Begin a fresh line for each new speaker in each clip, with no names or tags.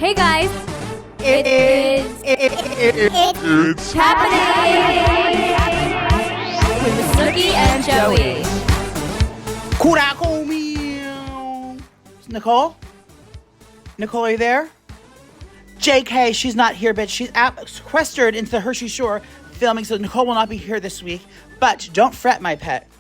Hey guys, it's happening with Snooki and Joey.
Nicole? Nicole, are you there? JK, she's not here, but she's sequestered into the Hershey Shore filming, so Nicole will not be here this week. But don't fret, my pet.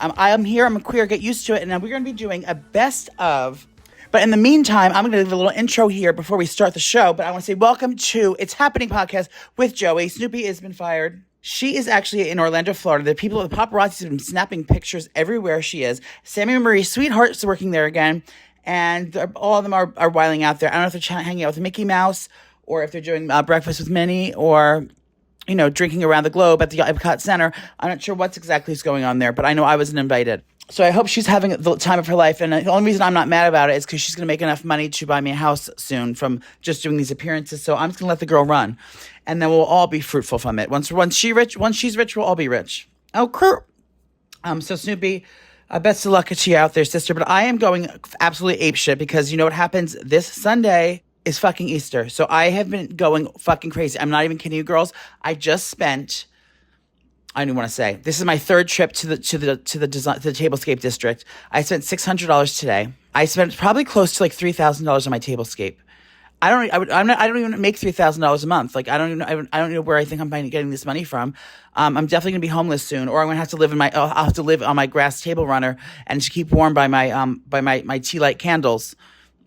I am here, I'm a queer, get used to it, and we're going to be doing a best of. But in the meantime, I'm going to give a little intro here before we start the show. But I want to say welcome to It's Happening podcast with Joey. Snoopy has been fired. She is actually in Orlando, Florida. The people, the paparazzi have been snapping pictures everywhere she is. Sammy and Marie, sweethearts, working there again. And all of them are wiling out there. I don't know if they're hanging out with Mickey Mouse or if they're doing breakfast with Minnie or, you know, drinking around the globe at the Epcot Center. I'm not sure what's exactly going on there, but I know I wasn't invited. So I hope she's having the time of her life. And the only reason I'm not mad about it is because she's going to make enough money to buy me a house soon from just doing these appearances. So I'm just going to let the girl run. And then we'll all be fruitful from it. Once she's rich, we'll all be rich. Oh, cool. So Snoopy, best of luck to you out there, sister. But I am going absolutely apeshit because you know what happens this Sunday is fucking Easter. So I have been going fucking crazy. I'm not even kidding you, girls. I just spent... I don't even want to say. This is my third trip to the Tablescape district. I spent $600 today. I spent probably close to like $3,000 on my Tablescape. I don't even make $3,000 a month. Like I don't know where I think I'm getting this money from. I'm definitely gonna be homeless soon, or I'm gonna have to live I'll have to live on my grass table runner and just keep warm by my tea light candles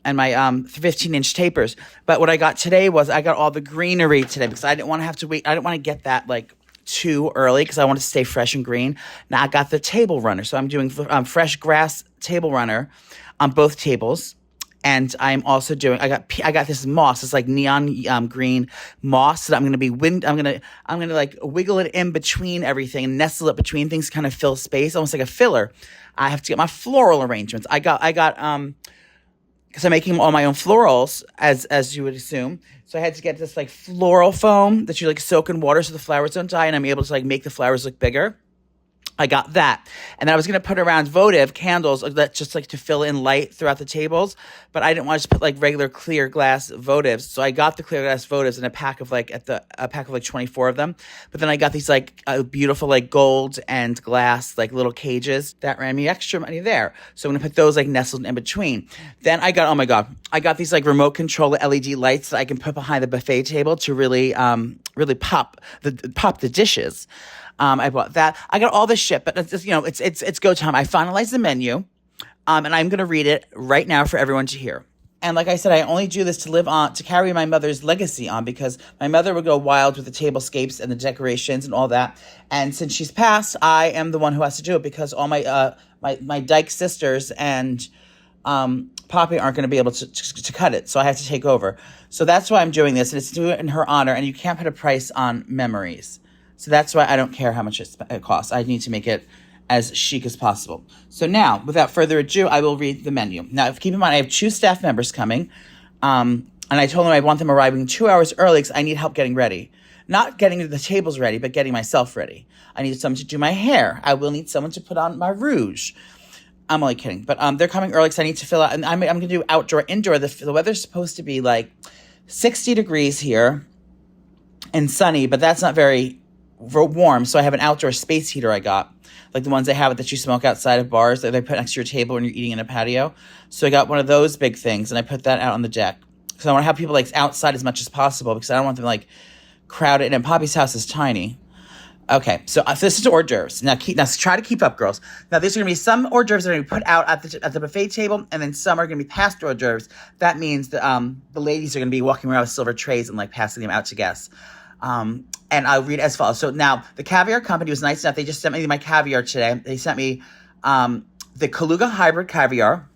and my 15-inch tapers. But what I got today was I got all the greenery today because I didn't want to have to wait. I didn't want to get that like too early because I want to stay fresh and green. Now I got the table runner. So I'm doing fresh grass table runner on both tables. And I'm also doing, I got this moss. It's like neon green moss that I'm going to I'm going to like wiggle it in between everything and nestle it between things, kind of fill space, almost like a filler. I have to get my floral arrangements. I got, because I'm making all my own florals, as you would assume. So I had to get this like floral foam that you like soak in water so the flowers don't die, and I'm able to like make the flowers look bigger. I got that. And then I was going to put around votive candles that just like to fill in light throughout the tables. But I didn't want to just put like regular clear glass votives. So I got the clear glass votives in a pack of like 24 of them. But then I got these like beautiful like gold and glass like little cages that ran me extra money there. So I'm going to put those like nestled in between. Then I got these like remote control LED lights that I can put behind the buffet table to really pop the dishes. I bought that. I got all this shit, but it's go time. I finalized the menu, and I'm going to read it right now for everyone to hear. And like I said, I only do this to carry my mother's legacy on, because my mother would go wild with the tablescapes and the decorations and all that. And since she's passed, I am the one who has to do it, because all my Dyke sisters and Poppy aren't going to be able to cut it. So I have to take over. So that's why I'm doing this, and it's to do it in her honor. And you can't put a price on memories. So that's why I don't care how much it costs. I need to make it as chic as possible. So now, without further ado, I will read the menu. Now, keep in mind, I have 2 staff members coming. And I told them I want them arriving 2 hours early because I need help getting ready. Not getting the tables ready, but getting myself ready. I need someone to do my hair. I will need someone to put on my rouge. I'm only kidding. But they're coming early because I need to fill out. And I'm going to do outdoor, indoor. The weather's supposed to be like 60 degrees here and sunny, but that's not very warm. So I have an outdoor space heater I got, like the ones they have that you smoke outside of bars that they put next to your table when you're eating in a patio. So I got one of those big things, and I put that out on the deck because I want to have people like outside as much as possible, because I don't want them like crowded. And Poppy's house is tiny. Okay, so this is hors d'oeuvres. Now try to keep up, girls. Now there's going to be some hors d'oeuvres that are going to be put out at the buffet table, and then some are going to be past hors d'oeuvres. That means that the ladies are going to be walking around with silver trays and like passing them out to guests. And I'll read as follows. So now the caviar company was nice enough. They just sent me my caviar today. They sent me the Kaluga hybrid caviar,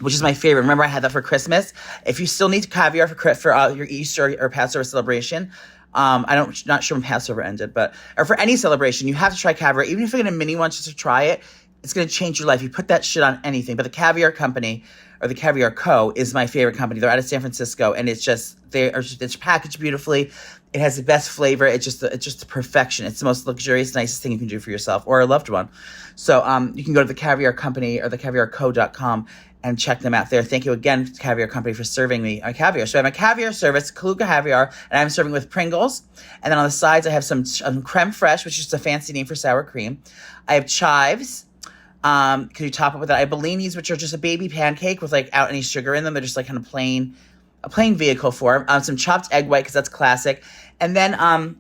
which is my favorite. Remember, I had that for Christmas. If you still need caviar for your Easter or Passover celebration, not sure when Passover ended, or for any celebration, you have to try caviar. Even if you're going to mini one just to try it, it's going to change your life. You put that shit on anything. But the caviar company or the Caviar Co. is my favorite company. They're out of San Francisco, and it's packaged beautifully. It has the best flavor. It's just perfection. It's the most luxurious, nicest thing you can do for yourself or a loved one. So you can go to the Caviar Company or thecaviarco.com and check them out there. Thank you again, Caviar Company, for serving me a caviar. So I have a caviar service, Kaluga caviar, and I'm serving with Pringles. And then on the sides, I have some creme fraiche, which is just a fancy name for sour cream. I have chives. Can you top it with that? I have bellinis, which are just a baby pancake without any sugar in them. They're just kind of a plain vehicle form. Some chopped egg white, because that's classic. And then,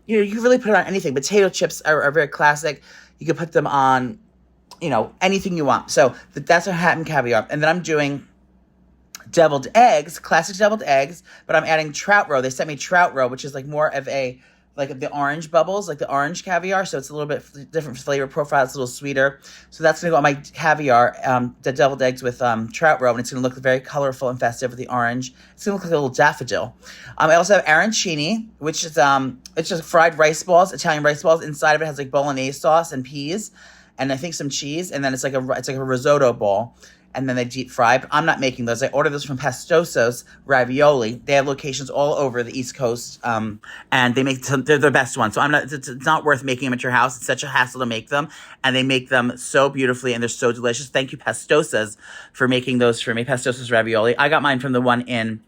you can really put it on anything. Potato chips are very classic. You can put them on, anything you want. So that's a hat and caviar. And then I'm doing deviled eggs, classic deviled eggs, but I'm adding trout roe. They sent me trout roe, which is more of the orange bubbles, like the orange caviar. So it's a little bit different flavor profile. It's a little sweeter. So that's going to go on my caviar, the deviled eggs with trout roe, and it's going to look very colorful and festive with the orange. It's going to look like a little daffodil. I also have arancini, which is it's just fried rice balls, Italian rice balls. Inside of it has bolognese sauce and peas, and I think some cheese, and then it's like a risotto ball. And then they deep fry. But I'm not making those. I ordered those from Pastoso's Ravioli. They have locations all over the East Coast, and they're the best ones. So it's not worth making them at your house. It's such a hassle to make them, and they make them so beautifully, and they're so delicious. Thank you, Pastoso's, for making those for me. Pastoso's Ravioli. I got mine from the one in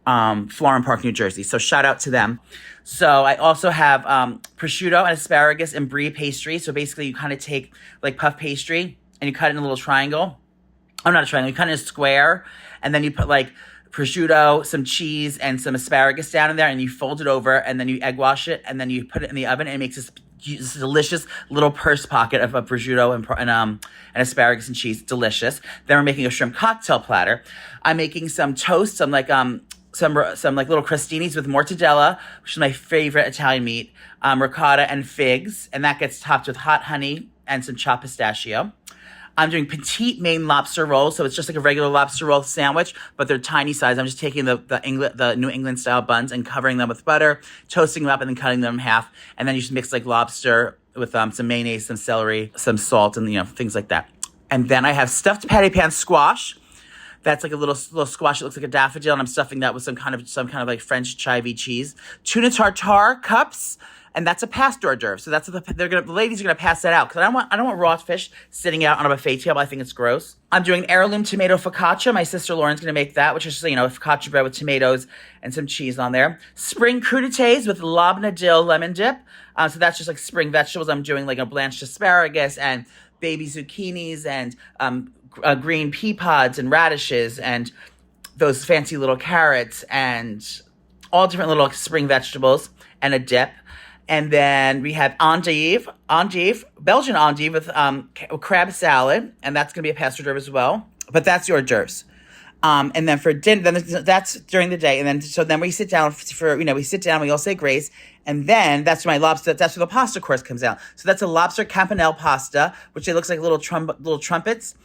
Florham Park, New Jersey. So shout out to them. So I also have prosciutto and asparagus and brie pastry. So basically, you kind of take puff pastry and you cut it in a little triangle. I'm not a triangle. You cut it in a square, and then you put prosciutto, some cheese, and some asparagus down in there, and you fold it over, and then you egg wash it, and then you put it in the oven, and it makes this delicious little purse pocket of prosciutto and asparagus and cheese. Delicious. Then we're making a shrimp cocktail platter. I'm making some toast, some little crostinis with mortadella, which is my favorite Italian meat, ricotta and figs, and that gets topped with hot honey and some chopped pistachio. I'm doing petite Maine lobster rolls, so it's just like a regular lobster roll sandwich, but they're tiny size. I'm just taking the New England style buns and covering them with butter, toasting them up, and then cutting them in half. And then you just mix lobster with some mayonnaise, some celery, some salt, and things like that. And then I have stuffed patty pan squash. That's like a little squash that looks like a daffodil, and I'm stuffing that with some kind of French chivy cheese. Tuna tartare cups. And that's a past hors d'oeuvre. So the ladies are gonna pass that out, because I don't want raw fish sitting out on a buffet table. I think it's gross. I'm doing heirloom tomato focaccia. My sister Lauren's gonna make that, which is focaccia bread with tomatoes and some cheese on there. Spring crudités with labneh dill lemon dip. So that's just spring vegetables. I'm doing a blanched asparagus and baby zucchinis and green pea pods and radishes and those fancy little carrots and all different little spring vegetables and a dip. And then we have endive, Belgian endive with crab salad, and that's going to be a past hors d'oeuvre as well. But that's your hors d'oeuvres. And then for dinner, that's during the day, and then we sit down we all say grace, and then that's where the pasta course comes out. So that's a lobster campanelle pasta, which looks like little trumpets.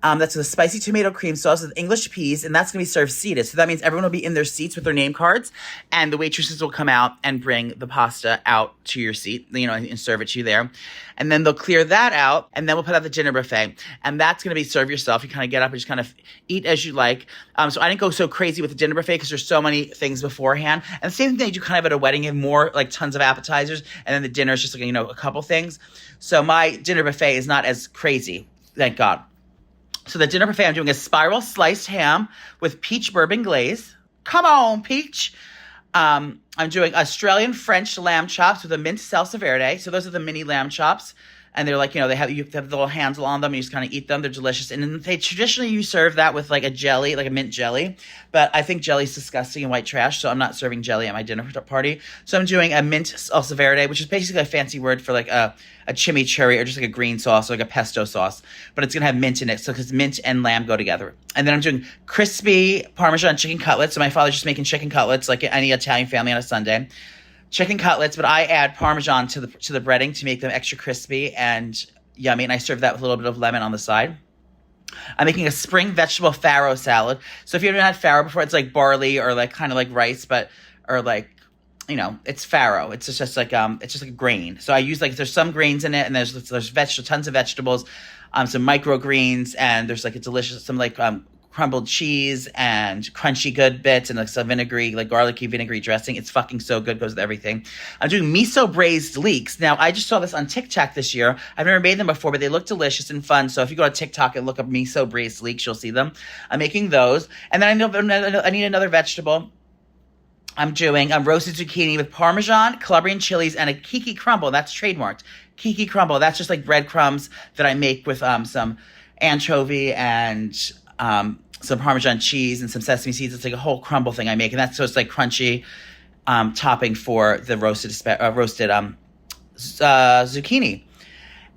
That's a spicy tomato cream sauce with English peas, and that's going to be served seated. So that means everyone will be in their seats with their name cards, and the waitresses will come out and bring the pasta out to your seat, and serve it to you there. And then they'll clear that out, and then we'll put out the dinner buffet. And that's going to be serve yourself. You kind of get up and just kind of eat as you like. So I didn't go so crazy with the dinner buffet, because there's so many things beforehand. And the same thing you do kind of at a wedding, you have more, tons of appetizers, and then the dinner is just a couple things. So my dinner buffet is not as crazy, thank God. So the dinner buffet, I'm doing a spiral sliced ham with peach bourbon glaze. Come on, peach. I'm doing Australian French lamb chops with a mint salsa verde. So those are the mini lamb chops. And they're you have the little handle on them, and you just kind of eat them. They're delicious. And then traditionally you serve that with a jelly, a mint jelly. But I think jelly's disgusting and white trash, so I'm not serving jelly at my dinner party. So I'm doing a mint salsa verde, which is basically a fancy word for a chimichurri, or just a green sauce, or a pesto sauce. But it's going to have mint in it, so because mint and lamb go together. And then I'm doing crispy Parmesan chicken cutlets. So my father's just making chicken cutlets like any Italian family on a Sunday. Chicken cutlets, but I add Parmesan to the breading to make them extra crispy and yummy, and I serve that with a little bit of lemon on the side. I'm making a spring vegetable farro salad. So if you haven't had farro before, it's like barley or kind of like rice, but it's farro. It's just like a grain. So I use there's some grains in it, and there's tons of vegetables, some microgreens, and there's a delicious crumbled cheese and crunchy good bits and like some vinegary, like garlicky vinegary dressing. It's fucking so good, goes with everything. I'm doing miso braised leeks. Now, I just saw this on TikTok this year. I've never made them before, but they look delicious and fun. So if you go to TikTok and look up miso braised leeks, you'll see them. I'm making those. And then I need another vegetable. I'm doing roasted zucchini with Parmesan, Calabrian chilies, and a Kiki crumble. That's trademarked. Kiki crumble. That's just like breadcrumbs that I make with some anchovy and some Parmesan cheese and some sesame seeds. It's like a whole crumble thing I make. And that's so it's like crunchy topping for the roasted zucchini.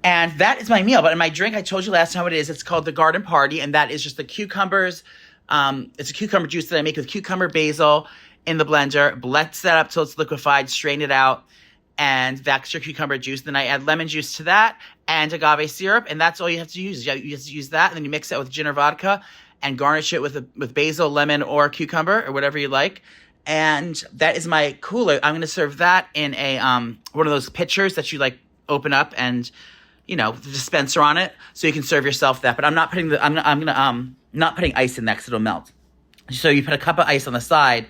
And that is my meal. But in my drink, I told you last time what it is. It's called the Garden Party. And that is just the cucumbers. It's a cucumber juice that I make with cucumber, basil in the blender. Blend that up till it's liquefied. Strain it out. And that's your cucumber juice. Then I add lemon juice to that and agave syrup. And that's all you have to use. You have to use that. And then you mix it with gin or vodka and garnish it with basil, lemon, or cucumber or whatever you like. And that is my cooler. I'm going to serve that in a one of those pitchers that you like open up and, you know, the dispenser on it, so you can serve yourself that. But I'm not putting not putting ice in that because it'll melt. So you put a cup of ice on the side,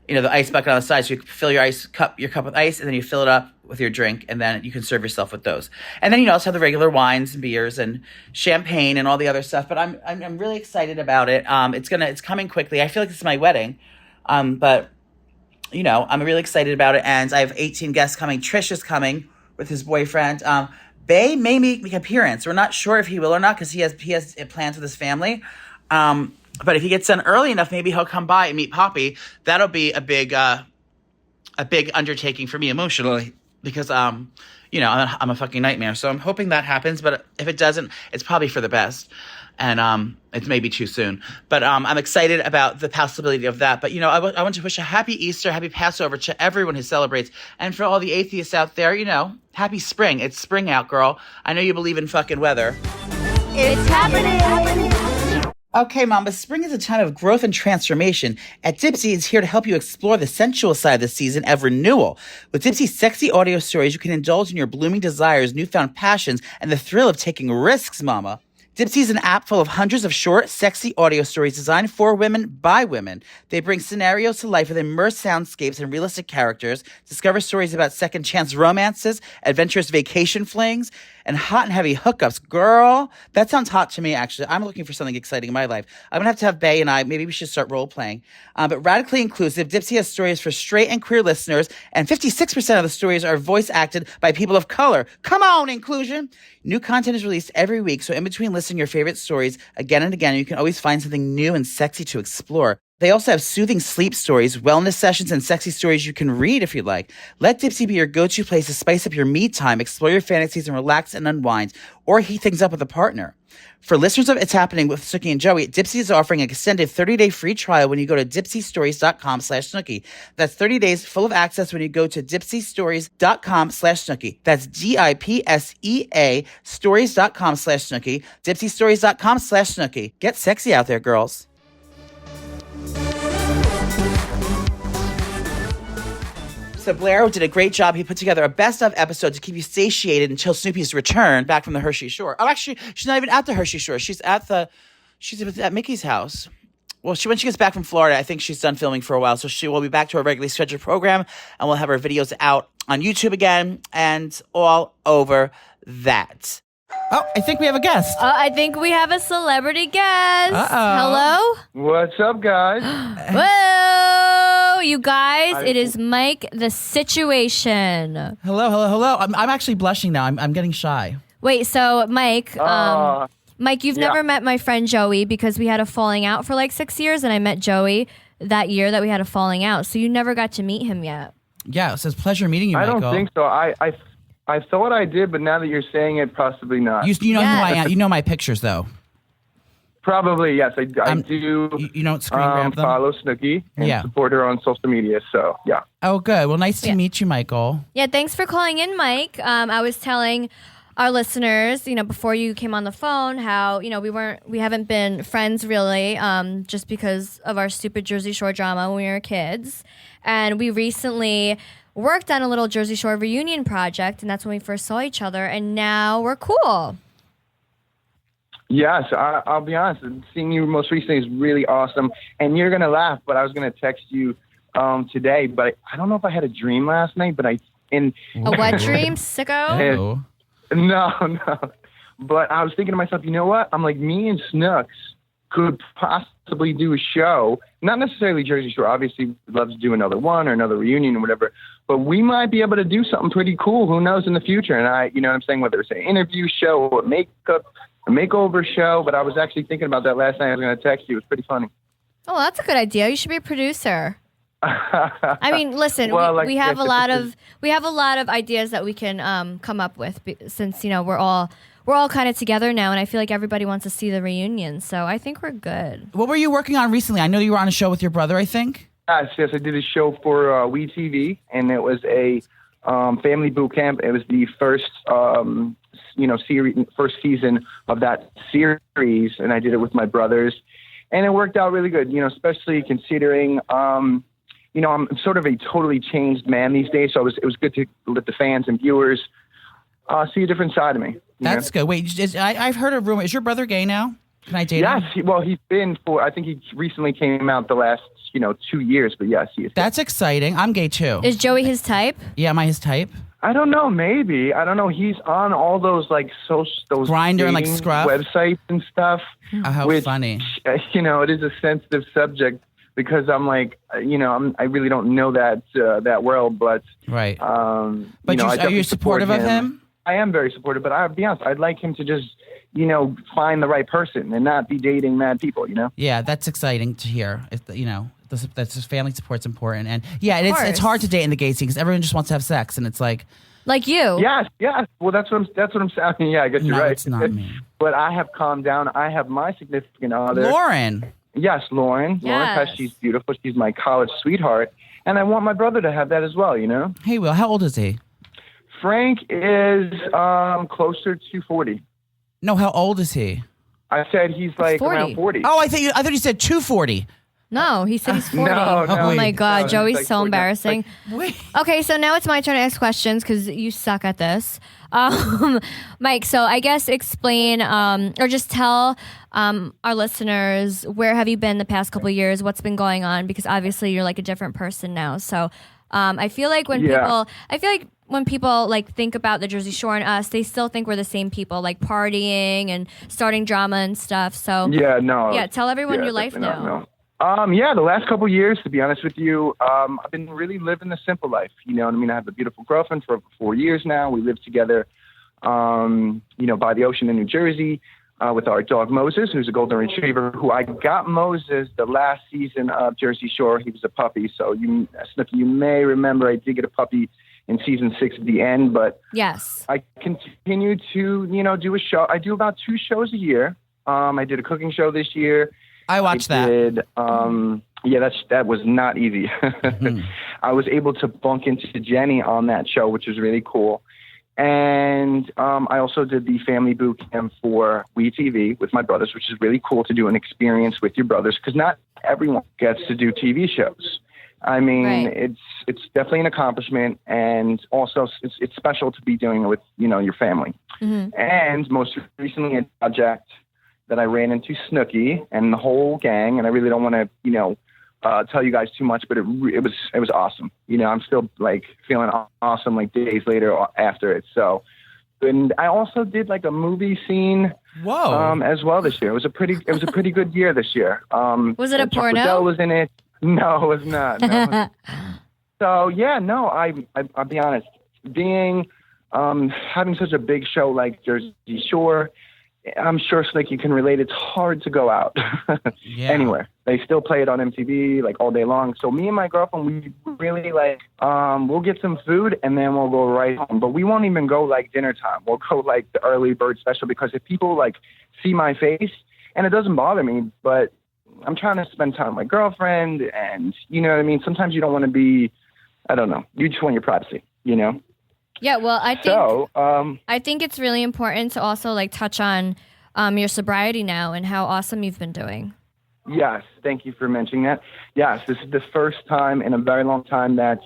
you know, the ice bucket on the side, so you can fill your cup with ice, and then you fill it up with your drink, and then you can serve yourself with those. And then you also have the regular wines and beers and champagne and all the other stuff. But I'm really excited about it. It's coming quickly. I feel like this is my wedding, but you know, I'm really excited about it. And I have 18 guests coming. Trish is coming with his boyfriend. Bay may make an appearance. We're not sure if he will or not because he has plans with his family. But if he gets done early enough, maybe he'll come by and meet Poppy. That'll be a big undertaking for me emotionally because, you know, I'm a fucking nightmare. So I'm hoping that happens. But if it doesn't, it's probably for the best. And it may be too soon. But I'm excited about the possibility of that. But, you know, I want to wish a happy Easter, happy Passover to everyone who celebrates. And for all the atheists out there, you know, happy spring. It's spring out, girl. I know you believe in fucking weather.
It's happening.
Okay, Mama, spring is a time of growth and transformation. At Dipsy, it's here to help you explore the sensual side of the season of renewal. With Dipsy's sexy audio stories, you can indulge in your blooming desires, newfound passions, and the thrill of taking risks, Mama. Dipsy is an app full of hundreds of short, sexy audio stories designed for women by women. They bring scenarios to life with immersed soundscapes and realistic characters, discover stories about second chance romances, adventurous vacation flings, and hot and heavy hookups. Girl, that sounds hot to me, actually. I'm looking for something exciting in my life. I'm going to have Bae and I, maybe we should start role-playing. But radically inclusive, Dipsy has stories for straight and queer listeners, and 56% of the stories are voice-acted by people of color. Come on, inclusion! New content is released every week, so in between listening to your favorite stories again and again, you can always find something new and sexy to explore. They also have soothing sleep stories, wellness sessions, and sexy stories you can read if you'd like. Let Dipsy be your go-to place to spice up your me time, explore your fantasies, and relax and unwind, or heat things up with a partner. For listeners of It's Happening with Snooki and Joey, Dipsy is offering an extended 30-day free trial when you go to dipsystories.com/Snooki. That's 30 days full of access when you go to dipsystories.com/Snooki. That's DIPSEA stories.com/Snooki. dipsystories.com/Snooki. Get sexy out there, girls. So Blair did a great job. He put together a best-of episode to keep you satiated until Snoopy's return back from the Hershey Shore. Oh, actually, she's not even at the Hershey Shore. She's at Mickey's house. Well, when she gets back from Florida, I think she's done filming for a while, so she will be back to her regularly scheduled program, and we'll have her videos out on YouTube again and all over that. Oh, I think we have a guest.
I think we have a celebrity guest.
Uh-oh.
Hello?
What's up, guys?
Whoa, you guys, it is Mike the Situation.
Hello. I'm actually blushing now. I'm getting shy.
Wait, so Mike, Mike, you've never met my friend Joey because we had a falling out for like 6 years, and I met Joey that year that we had a falling out. So you never got to meet him yet.
Yeah, so it's a pleasure meeting you, Michael.
I don't think so. I thought I did, but now that you're saying it, possibly not.
You know who I am. You know my pictures, though.
Probably, yes. I do.
You don't screen grab them?
Follow Snooki and support her on social media, so yeah.
Oh, good. Well, nice to meet you, Michael.
Yeah, thanks for calling in, Mike. I was telling our listeners, before you came on the phone, how, we haven't been friends really, just because of our stupid Jersey Shore drama when we were kids. And we recently worked on a little Jersey Shore reunion project, and that's when we first saw each other, and now we're cool.
Yes, I'll be honest. Seeing you most recently is really awesome. And you're going to laugh, but I was going to text you today. But I don't know if I had a dream last night, but
a wet dream, sicko?
No. But I was thinking to myself, you know what? I'm like, me and Snooks could possibly do a show. Not necessarily Jersey Shore. Obviously, we'd love to do another one or another reunion or whatever. But we might be able to do something pretty cool. Who knows in the future? And you know what I'm saying? Whether it's an interview show or a makeover show. But I was actually thinking about that last night. I was going to text you. It was pretty funny.
Oh, that's a good idea. You should be a producer. I mean, listen,
Well,
we have a lot of ideas that we can come up with since, you know, we're all kind of together now, and I feel like everybody wants to see the reunion. So I think we're good.
What were you working on recently? I know you were on a show with your brother, I think.
Yes, I did a show for WeTV, and it was a family boot camp. It was the first, first season of that series, and I did it with my brothers, and it worked out really good. You know, especially considering, I'm sort of a totally changed man these days. So it was good to let the fans and viewers see a different side of me.
That's good. Wait, I've heard a rumor. Is your brother gay now? Can I date him?
Yes. He's been I think he recently came out the last, 2 years, but yes, he is.
That's exciting. I'm gay too.
Is Joey his type?
Yeah, am I his type?
I don't know. Maybe. I don't know. He's on all those those
Grindr and Scruff
websites and stuff.
Oh, how funny.
It is a sensitive subject because I'm like, I really don't know that world, but
right. But are you supportive of him?
I am very supportive, but I'll be honest, I'd like him to just, find the right person and not be dating mad people,
Yeah, that's exciting to hear. That's just family support's important. And yeah, it's hard to date in the gay scene because everyone just wants to have sex, and it's like
you.
Yes. Well, that's what I'm saying. Yeah, I guess you're right.
It's not me.
But I have calmed down. I have my significant other,
Lauren.
Yes, Lauren.
Yes.
Lauren, she's beautiful. She's my college sweetheart, and I want my brother to have that as well.
Hey, Will, how old is he?
Frank is closer to 40.
No, how old is he?
I said he's like
40.
around 40.
Oh, I thought you said 240.
No, he said he's 40.
No,
oh my God,
no,
Joey's
like
so
40.
embarrassing.
Wait.
Okay, so now it's my turn to ask questions because you suck at this. Mike, so I guess explain or just tell our listeners, where have you been the past couple of years? What's been going on? Because obviously you're like a different person now. So I feel like when people like think about the Jersey Shore and us, they still think we're the same people, like partying and starting drama and stuff. So tell everyone your life now.
The last couple of years, to be honest with you, I've been really living the simple life. You know what I mean? I have a beautiful girlfriend for over 4 years now. We live together, by the ocean in New Jersey, with our dog Moses, who's a golden retriever, who I got Moses the last season of Jersey Shore. He was a puppy. So Snooki, you may remember I did get a puppy in season 6 at the end, but
yes,
I continue to, do a show. I do about 2 shows a year. I did a cooking show this year.
I watched that.
That was not easy.
Mm-hmm.
I was able to bunk into Jenny on that show, which was really cool. And I also did the family boot camp for WeTV with my brothers, which is really cool to do an experience with your brothers because not everyone gets to do TV shows. I mean,
right.
It's definitely an accomplishment, and also it's special to be doing it with your family.
Mm-hmm.
And most recently, a project that I ran into Snooki and the whole gang, and I really don't want to tell you guys too much, but it was awesome. I'm still like feeling awesome like days later after it. So, and I also did like a movie scene.
Whoa!
As well this year. It was a pretty good year this year.
Was it a porno?
Chocolate was in it. No, it was not. No. So yeah, no. I'll be honest. Being having such a big show like Jersey Shore, I'm sure Snooki can relate. It's hard to go out anywhere. They still play it on MTV like all day long. So me and my girlfriend, we really we'll get some food and then we'll go right home. But we won't even go like dinner time. We'll go like the early bird special because if people like see my face, and it doesn't bother me, but I'm trying to spend time with my girlfriend, and you know what I mean? Sometimes you don't want to be, I don't know, you just want your privacy,
Yeah, well, I think it's really important to also like touch on your sobriety now and how awesome you've been doing.
Yes, thank you for mentioning that. Yes, this is the first time in a very long time that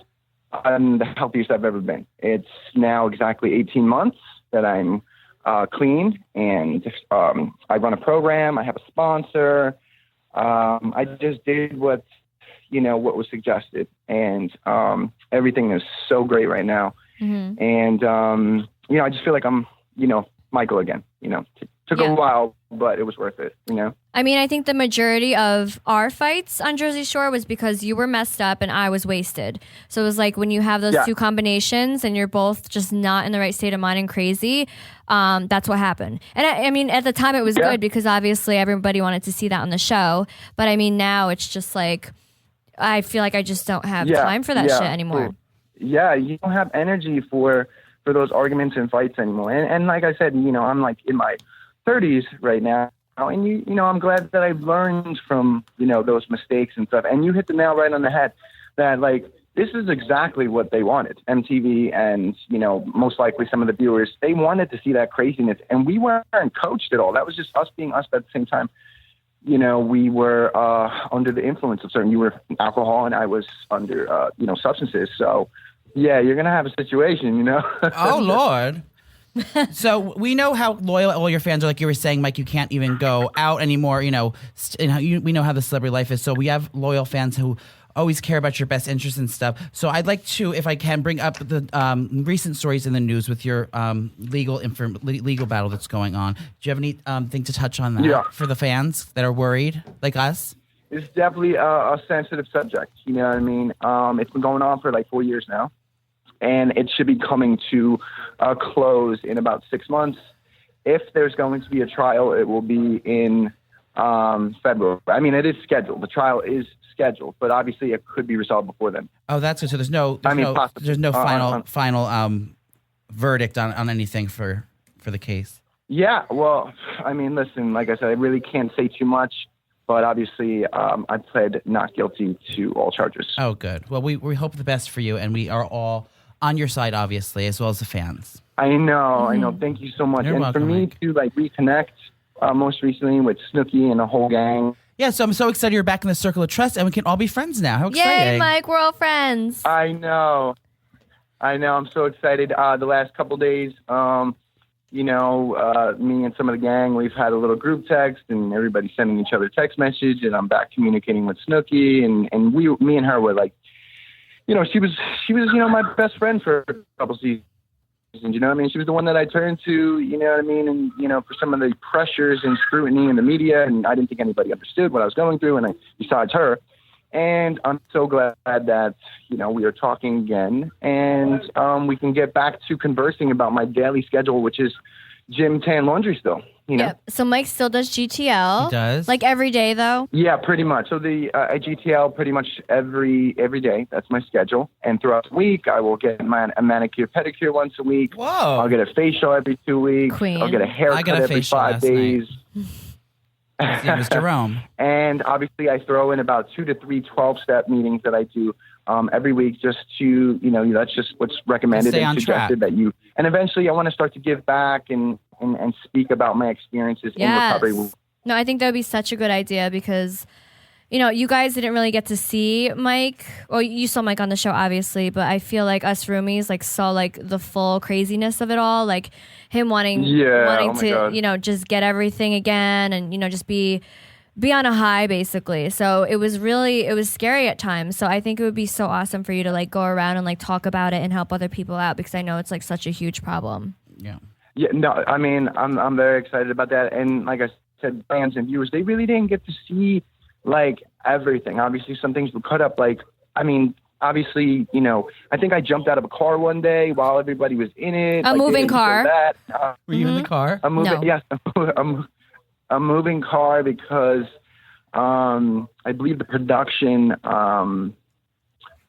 I'm the healthiest I've ever been. It's now exactly 18 months that I'm clean, and I run a program. I have a sponsor. I just did what was suggested, and everything is so great right now. Mm-hmm. And I just feel like I'm Michael again. Took a while, but it was worth it.
I mean, I think the majority of our fights on Jersey Shore was because you were messed up and I was wasted. So it was like when you have those two combinations and you're both just not in the right state of mind and crazy, that's what happened. And I mean, at the time it was good because obviously everybody wanted to see that on the show. But I mean, now it's just like, I feel like I just don't have time for that shit anymore.
Yeah, you don't have energy for those arguments and fights anymore. And like I said, I'm like in my 30s right now, and I'm glad that I've learned from those mistakes and stuff. And you hit the nail right on the head that like this is exactly what they wanted. MTV and most likely some of the viewers, they wanted to see that craziness, and we weren't coached at all. That was just us being us. But at the same time, we were under the influence of certain. You were alcohol, and I was under substances. So yeah, you're gonna have a situation.
Oh Lord. So we know how loyal all your fans are. Like you were saying, Mike, you can't even go out anymore. We know how the celebrity life is. So we have loyal fans who always care about your best interests and stuff. So I'd like to, if I can, bring up the recent stories in the news with your legal battle that's going on. Do you have anything to touch on that for the fans that are worried like us?
It's definitely a sensitive subject. You know what I mean? It's been going on for like 4 years now. And it should be coming to a close in about 6 months. If there's going to be a trial, it will be in February. I mean, it is scheduled. The trial is scheduled, but obviously it could be resolved before then.
Oh, that's good. So there's no final verdict on anything for the case.
Yeah. Well, I mean, listen, like I said, I really can't say too much. But obviously, I pled not guilty to all charges.
Oh, good. Well, we hope the best for you, and we are all on your side, obviously, as well as the fans.
I know. Thank you so much.
You're welcome,
for me
Mike.
to reconnect most recently with Snooki and the whole gang.
Yeah, so I'm so excited you're back in the circle of trust, and we can all be friends now. How exciting.
Yay, Mike, we're all friends.
I know. I'm so excited. The last couple days, me and some of the gang, we've had a little group text, and everybody's sending each other text message, and I'm back communicating with Snooki, and me and her were like, she was my best friend for a couple seasons. You know what I mean? She was the one that I turned to, you know what I mean? And, for some of the pressures and scrutiny in the media, and I didn't think anybody understood what I was going through, besides her. And I'm so glad that, we are talking again, and we can get back to conversing about my daily schedule, which is gym, tan, laundry still.
Yep. So Mike still does GTL.
He does.
Like every day, though?
Yeah, pretty much. So the GTL pretty much every day. That's my schedule. And throughout the week, I will get a manicure, pedicure once a week.
Whoa.
I'll get a facial every 2 weeks.
Queen.
I'll get a haircut every 5 days.
His name is Jerome.
And obviously, I throw in about 2 to 3 12-step meetings that I do every week, just to, that's just what's recommended and suggested that you. And eventually, I want to start to give back and speak about my experiences in recovery.
No, I think that would be such a good idea because, you guys didn't really get to see Mike. Well, you saw Mike on the show, obviously, but I feel like us roomies saw the full craziness of it all, like him wanting to, just get everything again and, just be on a high, basically. So it was scary at times. So I think it would be so awesome for you to go around and talk about it and help other people out because I know it's such a huge problem.
Yeah.
Yeah, no, I mean, I'm very excited about that. And like I said, fans and viewers, they really didn't get to see everything. Obviously, some things were cut up. Obviously, I think I jumped out of a car one day while everybody was in it.
A moving car.
Were you in the car?
Yes, a moving car because I believe the production,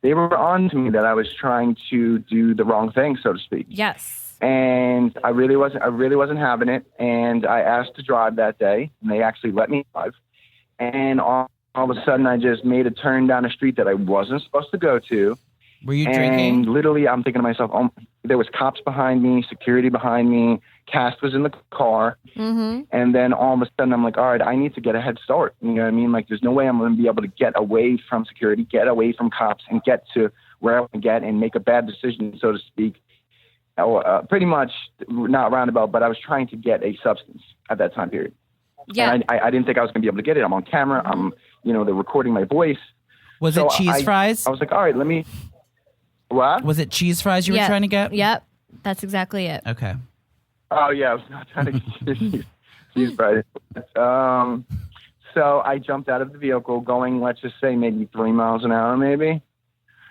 they were on to me that I was trying to do the wrong thing, so to speak.
Yes.
And I really wasn't having it. And I asked to drive that day, and they actually let me drive. And all of a sudden, I just made a turn down a street that I wasn't supposed to go to.
Were you drinking?
And literally, I'm thinking to myself, there was cops behind me, security behind me, cast was in the car. Mm-hmm. And then all of a sudden, I'm like, all right, I need to get a head start. You know what I mean? There's no way I'm going to be able to get away from security, get away from cops, and get to where I want to get and make a bad decision, so to speak. pretty much not roundabout, but I was trying to get a substance at that time period.
Yeah.
And I didn't think I was going to be able to get it. I'm on camera. I'm, they're recording my voice.
Was it cheese fries?
I was like, all right, what?
Was it cheese fries you were trying to get?
Yep. That's exactly it.
Okay.
Oh, yeah. I was not trying to get cheese fries. So I jumped out of the vehicle going, let's just say maybe 3 miles an hour, maybe.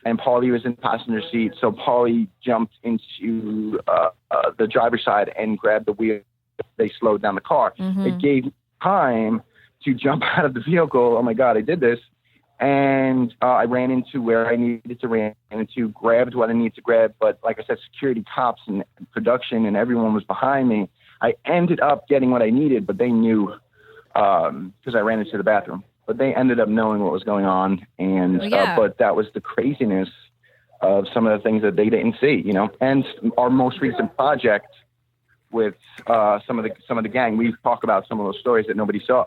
And Paulie was in the passenger seat. So Paulie jumped into the driver's side and grabbed the wheel. They slowed down the car.
Mm-hmm.
It gave time to jump out of the vehicle. Oh, my God, I did this. And I ran into where I needed to run into, grabbed what I needed to grab. But like I said, security, cops, and production, and everyone was behind me. I ended up getting what I needed, but they knew because I ran into the bathroom. But they ended up knowing what was going on. And but that was the craziness of some of the things that they didn't see, And our most recent project with some of the gang, we talk about some of those stories that nobody saw.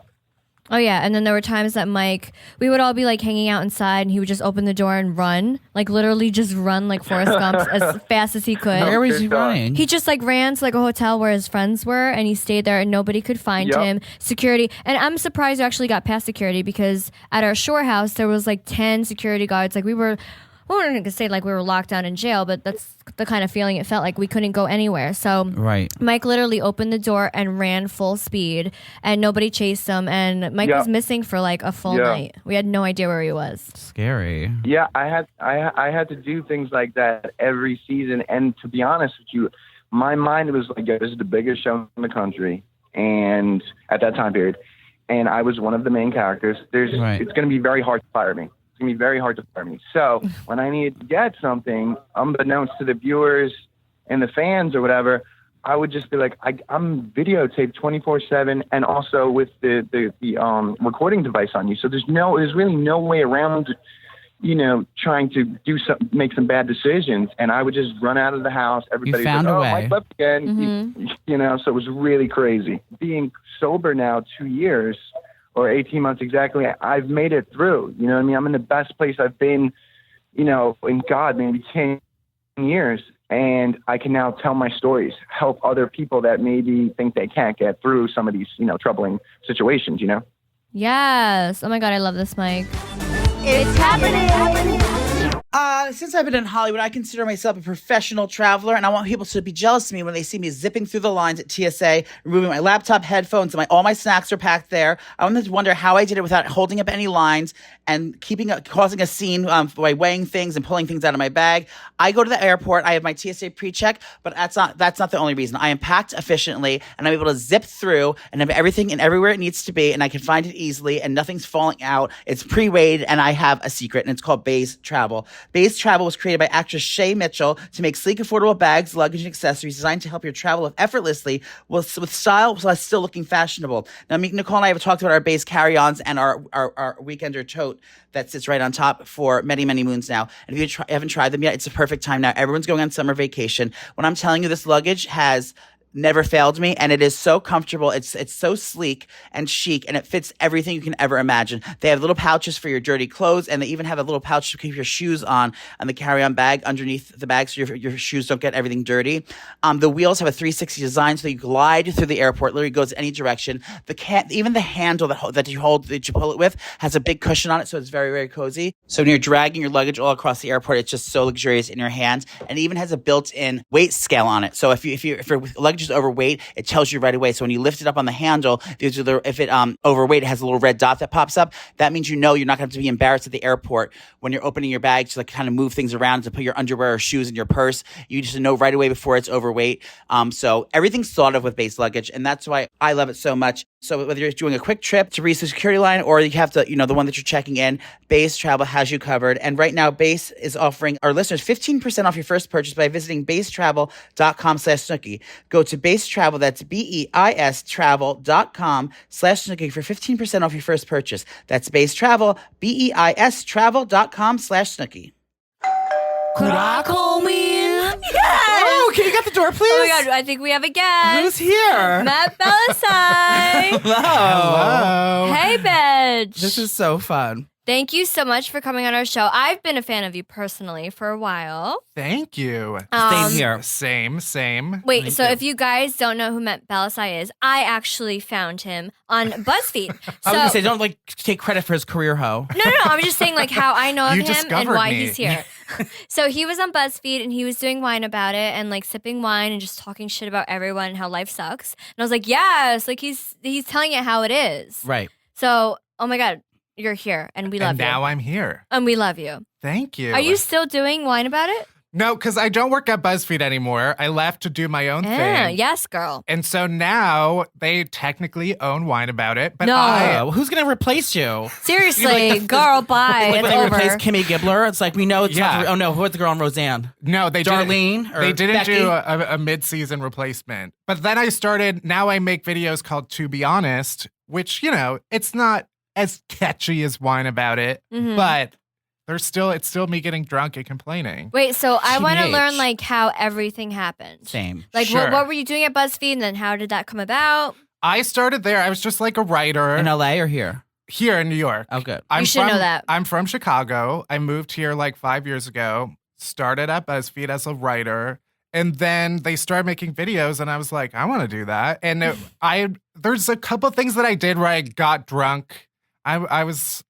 Oh, yeah. And then there were times that Mike, we would all be like hanging out inside and he would just open the door and run, like literally just run like Forrest Gump as fast as he could.
Where was he running?
He just like ran to like a hotel where his friends were and he stayed there and nobody could find him. Security. And I'm surprised you actually got past security because at our shore house, there was like 10 security guards. Like we weren't going to say like we were locked down in jail, but that's the kind of feeling it felt like. We couldn't go anywhere. So Mike literally opened the door and ran full speed and nobody chased him. And Mike was missing for like a full night. We had no idea where he was.
Scary.
Yeah, I had to do things like that every season. And to be honest with you, my mind was like, this is the biggest show in the country. And at that time period, and I was one of the main characters. It's going to be very hard to fire me. Going to be very hard to fire me. So when I needed to get something, unbeknownst to the viewers and the fans or whatever, I would just be like, I'm videotaped 24/7, and also with the recording device on you. So there's really no way around, trying to make some bad decisions. And I would just run out of the house. Everybody
found a way.
Mike left again. So it was really crazy. Being sober now 2 years. Or 18 months exactly, I've made it through. You know what I mean? I'm in the best place I've been, in God, maybe 10 years. And I can now tell my stories, help other people that maybe think they can't get through some of these, troubling situations,
Yes. Oh my God, I love this, Mike.
It's happening. Since I've been in Hollywood, I consider myself a professional traveler, and I want people to be jealous of me when they see me zipping through the lines at TSA, removing my laptop, headphones, and all my snacks are packed there. I want them to wonder how I did it without holding up any lines and causing a scene by weighing things and pulling things out of my bag. I go to the airport. I have my TSA pre-check, but that's not the only reason. I am packed efficiently, and I'm able to zip through and have everything and everywhere it needs to be, and I can find it easily, and nothing's falling out. It's pre-weighed, and I have a secret, and it's called Baze Travel. Baze Travel was created by actress Shay Mitchell to make sleek, affordable bags, luggage, and accessories designed to help you travel effortlessly with style while still looking fashionable. Now, Nicole and I have talked about our Baze carry-ons and our Weekender tote that sits right on top for many, many moons now. And if you haven't tried them yet, it's a perfect time now. Everyone's going on summer vacation. When I'm telling you, this luggage has never failed me, and it is so comfortable. It's so sleek and chic, and it fits everything you can ever imagine. They have little pouches for your dirty clothes, and they even have a little pouch to keep your shoes on the carry-on bag underneath the bag so your shoes don't get everything dirty. The wheels have a 360 design so you glide through the airport. Literally goes any direction. Even the handle that you pull it with has a big cushion on it, so it's very, very cozy. So when you're dragging your luggage all across the airport, it's just so luxurious in your hands, and it even has a built-in weight scale on it. So if your luggage is overweight, it tells you right away. So when you lift it up on the handle, if it overweight, it has a little red dot that pops up. That means you're not going to have to be embarrassed at the airport when you're opening your bag to kind of move things around to put your underwear or shoes in your purse. You just know right away before it's overweight. So everything's thought of with Baze luggage, and that's why I love it so much. So whether you're doing a quick trip to reach the security line or you have to, the one that you're checking in, Baze Travel has you covered. And right now, Baze is offering our listeners 15% off your first purchase by visiting bazetravel.com/Snooki. Go to Baze Travel, that's BEIS travel.com/Snooki for 15% off your first purchase. That's Baze Travel, BEIS travel.com/Snooki.
Could I come in?
Yes!
Oh, can you get the door, please?
Oh my God, I think we have a guest.
Who's here?
Matt Bellassai.
Hello.
Hey, bitch.
This is so fun.
Thank you so much for coming on our show. I've been a fan of you personally for a while.
Thank you.
Same here.
Same.
Wait,
Thank
so
you.
if you guys don't know who Bellassai is, I actually found him on BuzzFeed.
I was gonna say, don't like take credit for his career, ho.
No. I'm just saying like how I know of
You
him and
discovered
why
me.
he's here. So he was on BuzzFeed and he was doing wine about it and like sipping wine and just talking shit about everyone and how life sucks. And I was like, yes, like he's telling it how it is.
Right.
So, oh my God, you're here and we love
And
you.
now I'm here.
And we love you.
Thank you.
Are you still doing wine about it?
No, because I don't work at BuzzFeed anymore. I left to do my own thing.
Yes, girl.
And so now they technically own Wine About It. But
No.
Well, who's gonna replace you?
Seriously, girl, bye.
Like
It's
when they
over.
replaced Kimmy Gibbler, it's like we know it's
Yeah.
not. Oh no, who was the girl on Roseanne?
No, they
Darlene
didn't.
or
They didn't
Becky?
do a mid-season replacement. But then I started. Now I make videos called "To Be Honest," which it's not as catchy as Wine About It,
Mhm.
but it's still me getting drunk and complaining.
Wait, so I want to
TBH.
learn like how everything happened.
Same.
Like
Sure.
what were you doing at BuzzFeed and then how did that come about?
I started there. I was just like a writer
In LA or here?
here in New York.
Oh, good.
I'm
You should know
from-
that.
I'm from Chicago. I moved here like 5 years ago. Started at BuzzFeed as a writer. And then they started making videos, and I was like, I want to do that. And there's a couple things that I did where I got drunk. I was,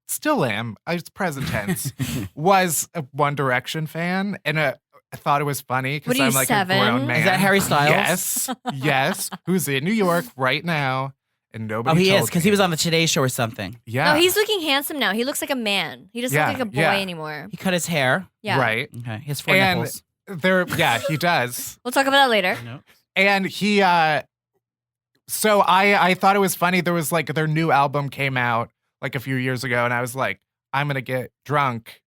still am. I was present tense. Was a One Direction fan, and I thought it was funny
What
because
are
I'm
you,
like
7?
a grown man.
Is that Harry Styles?
Yes. Who's in New York right now, and nobody.
Oh, he
told
is because
me.
he was on the Today Show or something.
Yeah.
No, he's looking handsome now. He looks like a man. He doesn't
Yeah,
look like a boy
yeah.
anymore.
He cut his hair.
Yeah.
right.
Okay, he has 4
And
nipples.
he does.
We'll talk about that later.
No.
And he, so I thought it was funny. There was like their new album came out like a few years ago, and I was like, I'm gonna get drunk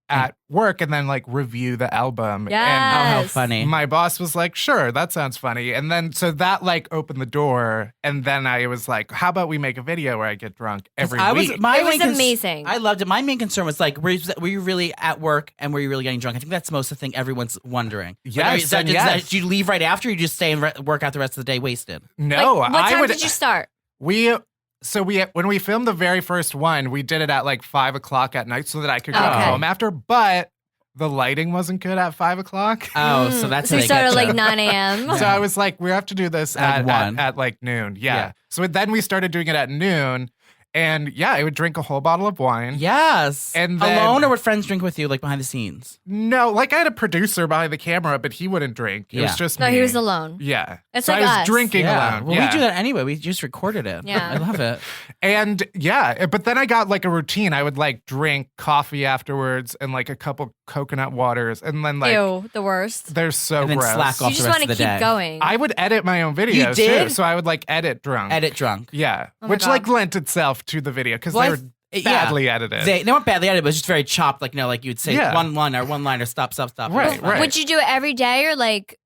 at work and then like review the album.
Oh, how
Yes.
funny.
And my boss was like, sure, that sounds funny. And then so that like opened the door, and then I was like, how about we make a video where I get drunk every week?
It was amazing.
I loved it. My main concern was like, were you really at work and were you really getting drunk? I think that's most of the thing everyone's wondering. Like,
Yes,
is that
and
just,
yes.
did you leave right after, or you just stay and work out the rest of the day wasted?
No,
Like, what
I
time
would.
did you start?
When we filmed the very first one, we did it at like 5 o'clock at night so that I could go
Okay.
home after. But the lighting wasn't good at 5 o'clock.
Oh, so that's
So
how
you
they
started
get
at
you.
like 9 a.m.
So I was like, we have to do this
At
at
1.
at like noon. Yeah.
Yeah.
So then we started doing it at noon. And yeah, I would drink a whole bottle of wine.
Yes.
And then-
alone, or would friends drink with you, like behind the scenes?
No, like I had a producer behind the camera, but he wouldn't drink. It
Yeah.
was just
No,
me.
he was alone.
Yeah.
It's
so
like
I was
us.
drinking
Yeah.
alone.
Well,
yeah.
we do that anyway. We just recorded it.
Yeah.
I love it.
And yeah, but then I got like a routine. I would like drink coffee afterwards and like a couple coconut waters. And then like,
Ew, the worst.
they're so
And then
gross.
slack off
You just
the rest
want
of
to
the
keep
day.
going.
I would edit my own videos
did?
too. So I would like edit drunk.
Edit drunk.
Yeah.
Oh my
Which
God.
like lent itself to the video because
Well,
they were badly edited.
They weren't badly edited, but it was just very chopped. Like, like you'd say
Yeah.
one liner, stop.
Right, right.
Would you do it every day or like?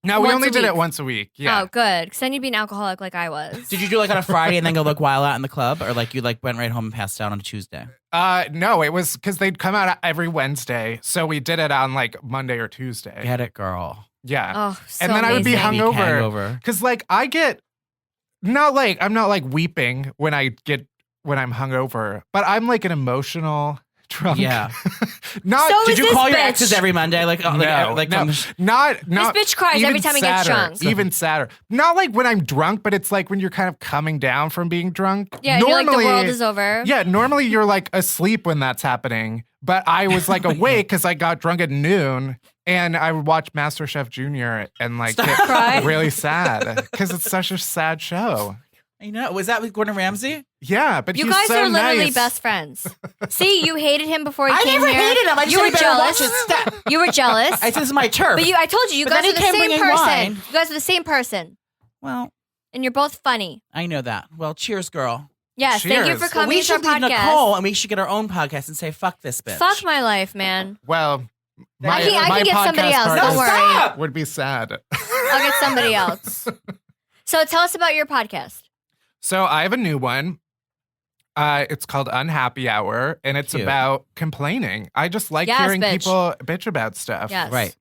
No, we
once
only
a
did it
week?
once a week. Yeah.
Oh, good. Because then you'd be an alcoholic like I was.
Did you do like on a Friday and then go look wild out in the club, or like you like went right home and passed out on a Tuesday?
No, it was because they'd come out every Wednesday. So we did it on like Monday or Tuesday.
Get it, girl.
Yeah.
Oh, so
and then I would be
amazing.
hungover.
Hangover.
Because like I'm not like weeping when I'm hungover, but I'm like an emotional drunk.
Yeah.
Not
So
Did
is
you
this
call your
bitch?
exes every Monday? Like,
no,
like
no,
from-
not
This bitch cries
even
every time he gets
sadder,
drunk.
Even sadder. Not like when I'm drunk, but it's like when you're kind of coming down from being drunk.
Yeah, and you're like the world is over.
Yeah, normally you're like asleep when that's happening, but I was like awake because I got drunk at noon. And I would watch MasterChef Junior and like get
Cry.
really sad because it's such a sad show.
I know. Was that with Gordon Ramsay?
Yeah, but
You
he's
guys
so
are literally
nice.
best friends. See, you hated him before he
I
came
never
here.
hated him. I just
you
said
were
he better
jealous.
watch it. Stop.
You were jealous.
I said this is my turf.
But I told you,
But
guys
then
are the
he came
same
bringing
person.
wine.
You guys are the same person,
Well,
and you're both funny.
I know that. Well, cheers, girl.
Yes, thank you
Cheers.
for
Well,
coming
we
to our
should leave
podcast.
Nicole, and we should get our own podcast and say, "Fuck this bitch."
Fuck my life, man.
Well, my,
I can
my
get somebody
podcast
else.
partner
Don't worry.
Stop!
would be sad.
I'll get somebody else. So tell us about your podcast.
So I have a new one. It's called Unhappy Hour, and it's
Cute.
about complaining. I just like
Yes,
hearing
bitch.
people bitch about stuff.
Yes.
Right.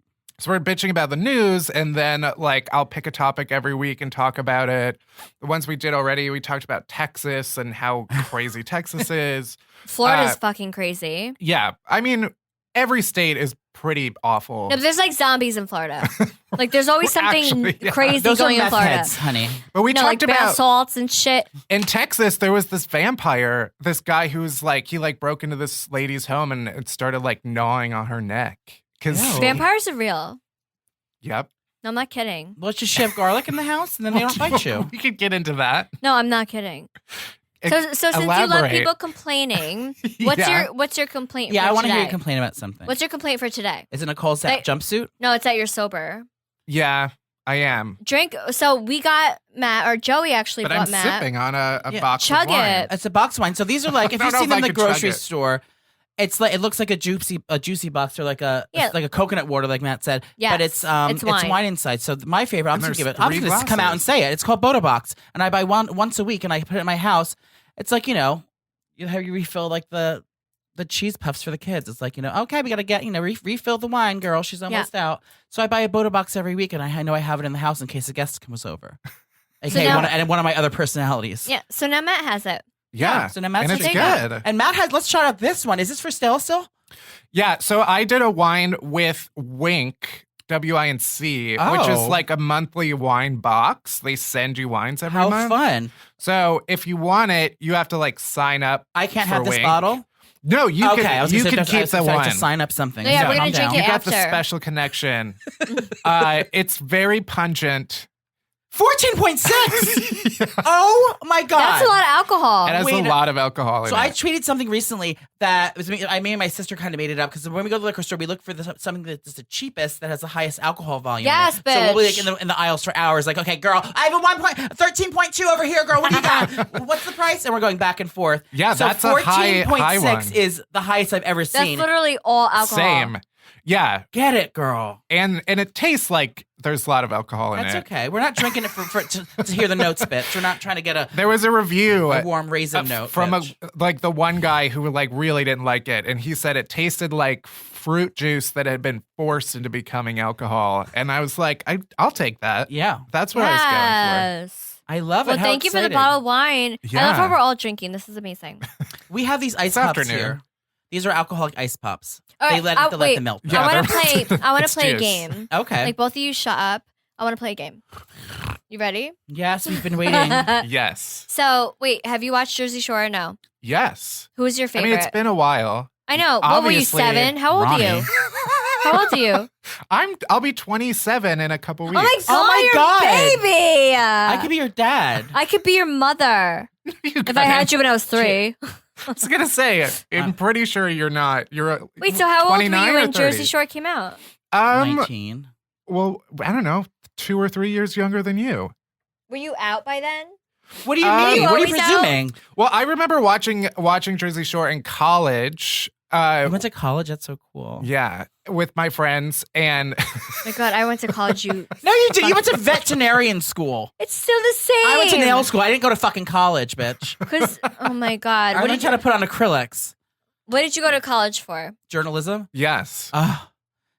So we're bitching about the news, and then like I'll pick a topic every week and talk about it. The ones we did already, we talked about Texas and how crazy Texas is.
Florida's fucking crazy.
Yeah, I mean, every state is pretty awful.
No, but there's like zombies in Florida. Like there's always something
Actually, yeah.
crazy
Those
going
are
in Florida.
meth heads, honey.
But we
No, like
talked
bath
about
salts and shit.
in Texas, there was this vampire, this guy who's like, he like broke into this lady's home and it started like gnawing on her neck. Because,
Ew.
Vampires are real.
yep.
No, I'm not kidding.
Let's just shove garlic in the house and then they don't bite you.
We could get into that.
No, I'm not kidding. So since you love
Elaborate.
people complaining,
Yeah.
what's your complaint?
Yeah,
for
I want to
today?
hear you complain about something.
What's your complaint for today?
Is it Nicole's
Like-
jumpsuit?
No, it's that you're sober.
Yeah, I am.
Drink. So we got Matt, or Joey actually
But
bought
I'm
Matt.
sipping on a
Yeah.
box
Chug
of wine.
it.
It's a box wine. So these are like if
I
you've
don't
seen
know
them in
if
the
I could chug
grocery
it.
store, it's like it looks like a juicy box or like a
Yeah.
like a coconut water, like Matt said.
Yes,
But it's
it's wine.
inside. So my favorite, I'm
And
just gonna
there's
give it. I'm
three
just gonna come out and
glasses.
say it. It's called Boda Box, and I buy one once a week, and I put it in my house. It's like you refill like the cheese puffs for the kids. It's like okay, we gotta get refill the wine, girl. She's almost out. So I buy a Boda Box every week, and I know I have it in the house in case a guest comes over. Okay,
now-
one of my other personalities.
Yeah. So now Matt has it.
Yeah,
So now Matt's
and it's
take
good.
And Matt has. Let's shout out this one. Is this for sale still?
Yeah, so I did a wine with Wink, WINC, which is
Oh.
like a monthly wine box. They send you wines every
How
month.
fun!
So if you want it, you have to like sign up.
I can't
for
have this
Wink.
bottle.
No, you
Okay, I
can.
was
You
gonna say,
can keep the
I have
wine.
to sign up something.
No, yeah,
So
we're gonna
I'm
drink
down.
it
You got the
after.
special connection. It's very pungent.
14.6. Oh my god,
That's a lot of alcohol.
It has
wait,
a lot of alcohol in
So
it.
I tweeted something recently that was me and my sister kind of made it up because when we go to the liquor store, we look for something that's the cheapest that has the highest alcohol volume.
Yes,
in it. So we'll be
bitch.
like in the aisles for hours. Like, okay, girl, I have a 13.2 over here, girl. What do you got? What's the price? And we're going back and forth.
Yeah,
so
that's a high one.
14.6 is the highest I've ever
That's
seen.
literally all alcohol.
Same. Yeah,
Get it, girl.
and it tastes like there's a lot of alcohol in
That's
it.
okay. We're not drinking it to hear the notes, bitch. We're not trying to get a
There was a review
warm raisin note
from
bitch.
like the one guy who like really didn't like it, and he said it tasted like fruit juice that had been forced into becoming alcohol. And I was like, I'll take that.
Yeah.
That's what I was going
Yes.
I love
Well,
it. How
thank you for the
exciting.
bottle of wine. I love
Yeah.
how we're all drinking. This is amazing.
We have these ice
This
pops
afternoon.
here. These are alcoholic ice pops.
All
They
right,
let
wait,
the milk.
Yeah,
I want to
they're-
play. I want
it's
to play a
juice.
game.
Okay.
Like both of you, shut up. I want to play a game. You ready?
Yes, we've been waiting.
for. Yes.
So wait, have you watched Jersey Shore or no?
Yes.
Who's your
I
favorite?
mean, it's been a while.
I know. What were you,
Obviously,
7? How old are
Ronnie.
you? How old are you?
I'll be 27 in a couple weeks.
Oh my god,
Oh my
you're
God.
a baby.
I could be your dad.
I could be your mother if I had you when I was 3.
I was gonna say, I'm pretty sure you're not. You're
Wait, so how old were
29
you
or
when Jersey
30?
Shore came out?
19.
Well, I don't know, 2 or 3 years younger than you.
Were you out by then?
What do you
Um,
mean?
You
What are you
always out?
presuming?
Well, I remember watching Jersey Shore in college.
I went to college. That's so cool.
Yeah, with my friends, and
My God, I went to college. You.
No, you did. You went to veterinarian school.
It's still the same.
I went to nail school. I didn't go to fucking college, bitch.
Because oh my God,
I
what
learned
did
how
you?
to put on acrylics.
What did you go to college for?
Journalism.
yes,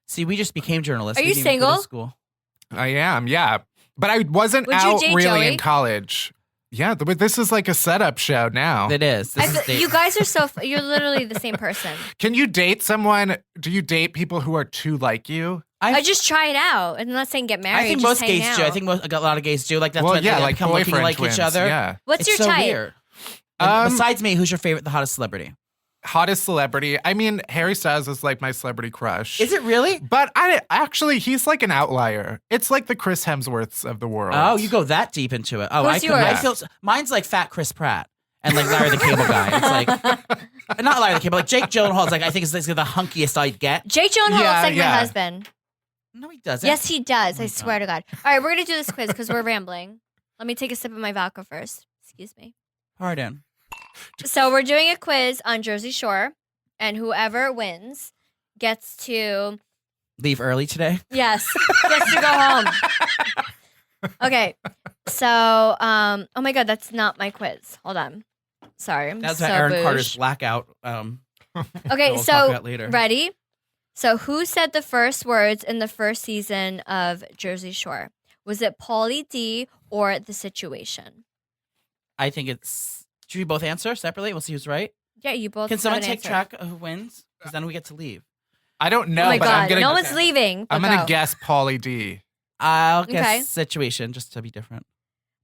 See, we just became journalists.
Are
We
you
didn't even go to
single?
School.
I am. Yeah, but I wasn't
Would you
out
date
really
Joey?
in college. Yeah, but this is like a setup show now.
It is. This is
You guys are so. You're literally the same person.
Can you date someone? Do you date people who are too like you?
I just try it out. I'm not saying get married.
I think
just
most
hang
gays
out.
do. I think a lot of gays do. Like that's
well,
when
yeah,
they
like
become looking
boyfriend
like
twins.
each other.
Yeah,
What's
It's
your
so
type?
weird. And besides me, who's your favorite, the hottest celebrity?
hottest celebrity. I mean, Harry Styles is like my celebrity crush.
Is it really?
But he's like an outlier. It's like the Chris Hemsworths of the world.
Oh, you go that deep into it. Oh,
Who's
I can.
yours?
I feel mine's like fat Chris Pratt and like Larry the Cable Guy. It's like not Larry the Cable, like Jake Gyllenhaal's like I think it's the hunkiest I'd get.
Jake Gyllenhaal
Yeah,
looks like
yeah.
my husband.
No, he doesn't.
Yes, he does. I
my
swear to God. All right, we're gonna do this quiz because we're rambling. Let me take a sip of my vodka first. Excuse me.
Pardon.
So we're doing a quiz on Jersey Shore, and whoever wins gets to
Leave early today.
gets to go home. Okay. So oh my God, that's not my quiz. Hold on. Sorry. I'm
That's
so
Aaron
bouge.
Carter's blackout.
Okay,
we'll talk
so
about later.
ready? So who said the first words in the first season of Jersey Shore? Was it Pauly D or The Situation?
I think it's. Should we both answer separately? We'll see who's right.
Yeah, you both.
Can someone
have an
take
answer.
track of who wins? Because then we get to leave.
I don't know,
Oh my
but
God,
I'm gonna.
no one's leaving.
I'm
but
gonna
go.
guess Pauly D.
I'll guess
Okay.
Situation just to be different.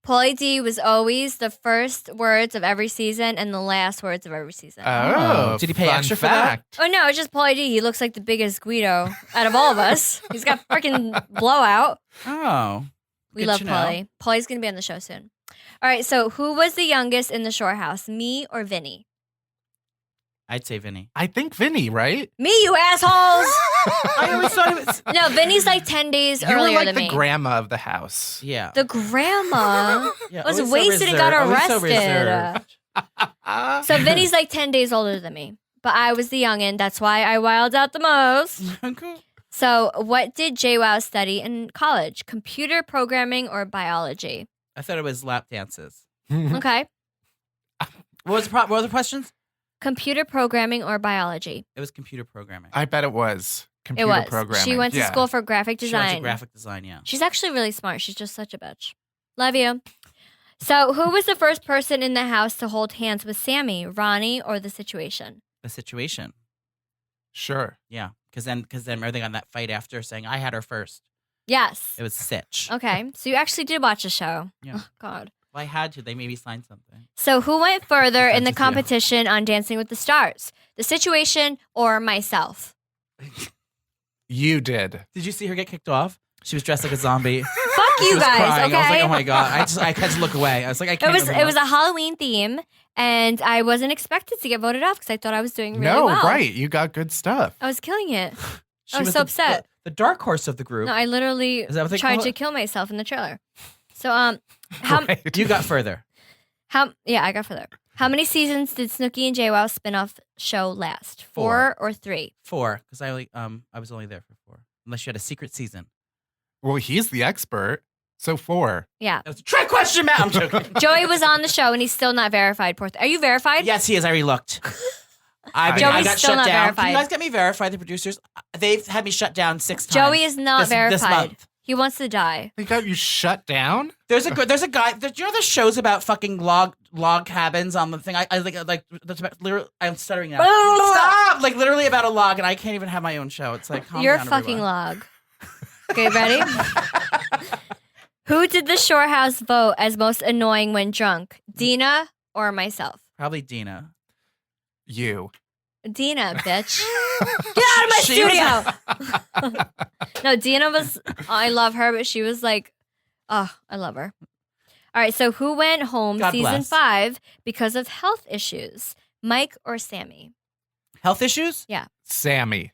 Pauly D was always the first words of every season and the last words of every season.
Oh,
Did he pay
fun
extra for that?
fact.
Oh no, it's just Pauly D. He looks like the biggest Guido out of all of us. He's got freaking blowout.
Oh.
We
Good
love
to know.
Pauly. Pauly's gonna be on the show soon. All right, so who was the youngest in the Shore House, me or Vinny?
I'd say Vinny.
I think Vinny, right?
Me, you assholes!
I always thought it was.
No, Vinny's like 10 days
You were
earlier
like
than
the
me.
grandma of the house.
Yeah.
The grandma
Yeah,
was
always so
wasted and got
reserved, always so
arrested.
reserved.
So Vinny's like 10 days older than me. But I was the youngin'. That's why I wilded out the most.
Cool.
So what did JWoww study in college? Computer programming or biology?
I thought it was lap dances.
Okay.
What were the questions?
Computer programming or biology?
It was computer programming.
I bet it was
It
computer
was.
programming.
She went to
Yeah.
school for graphic
She went to
design.
graphic design, yeah.
She's actually really smart. She's just such a bitch. Love you. So who was the first person in the house to hold hands with Sammy, Ronnie, or The Situation?
The Situation.
Sure.
Yeah. Because then remember they got in that fight after saying I had her first.
Yes.
It was Sitch.
Okay. So you actually did watch the show.
Yeah.
Oh, God.
Well, I had to. They made me sign something.
So who went further in the
That's just you.
competition on Dancing with the Stars? The Situation or myself?
You did.
Did you see her get kicked off? She was dressed like a zombie.
Fuck
She
you
was
guys,
crying.
okay?
I was like, oh my God. I had to look away. I was like, I can't.
It was a Halloween theme, and I wasn't expected to get voted off because I thought I was doing really
No,
well.
right. You got good stuff.
I was killing it.
She
I was so
the-
upset.
The dark horse of the group.
No, I literally
Is that what they
tried
call
to
it?
kill myself in the trailer. So how
Right.
You got further.
I got further. How many seasons did Snooki and JWoww spin-off show last? 4 or 3?
4, because I was only there for 4. Unless you had a secret season.
Well, he's the expert. So 4.
Yeah.
That was a trick question, Matt. I'm joking.
Joey was on the show and he's still not verified. Are you verified?
Yes, he is. I already looked. I
Joey's
got
still
shut
not
down. Can
verified.
you guys get me verified? The producers, they've had me shut down 6 times.
Joey is not
this
verified.
month.
He wants to die.
They got you shut down?
There's a guy. You know the shows about fucking log cabins on the thing. I like that's about, literally. I'm stuttering now. Stop! Like literally about a log, and I can't even have my own show. It's like calm
You're a
down,
fucking
everyone.
log. Okay, ready? Who did the Shore House vote as most annoying when drunk? Dina or myself?
Probably Dina.
You.
Dina, bitch. Get out of my
She was-
studio. No, Dina was, I love her, but she was like, oh, I love her. All right, so who went home
God
season
bless.
5 because of health issues? Mike or Sammy?
Health issues?
Sammy.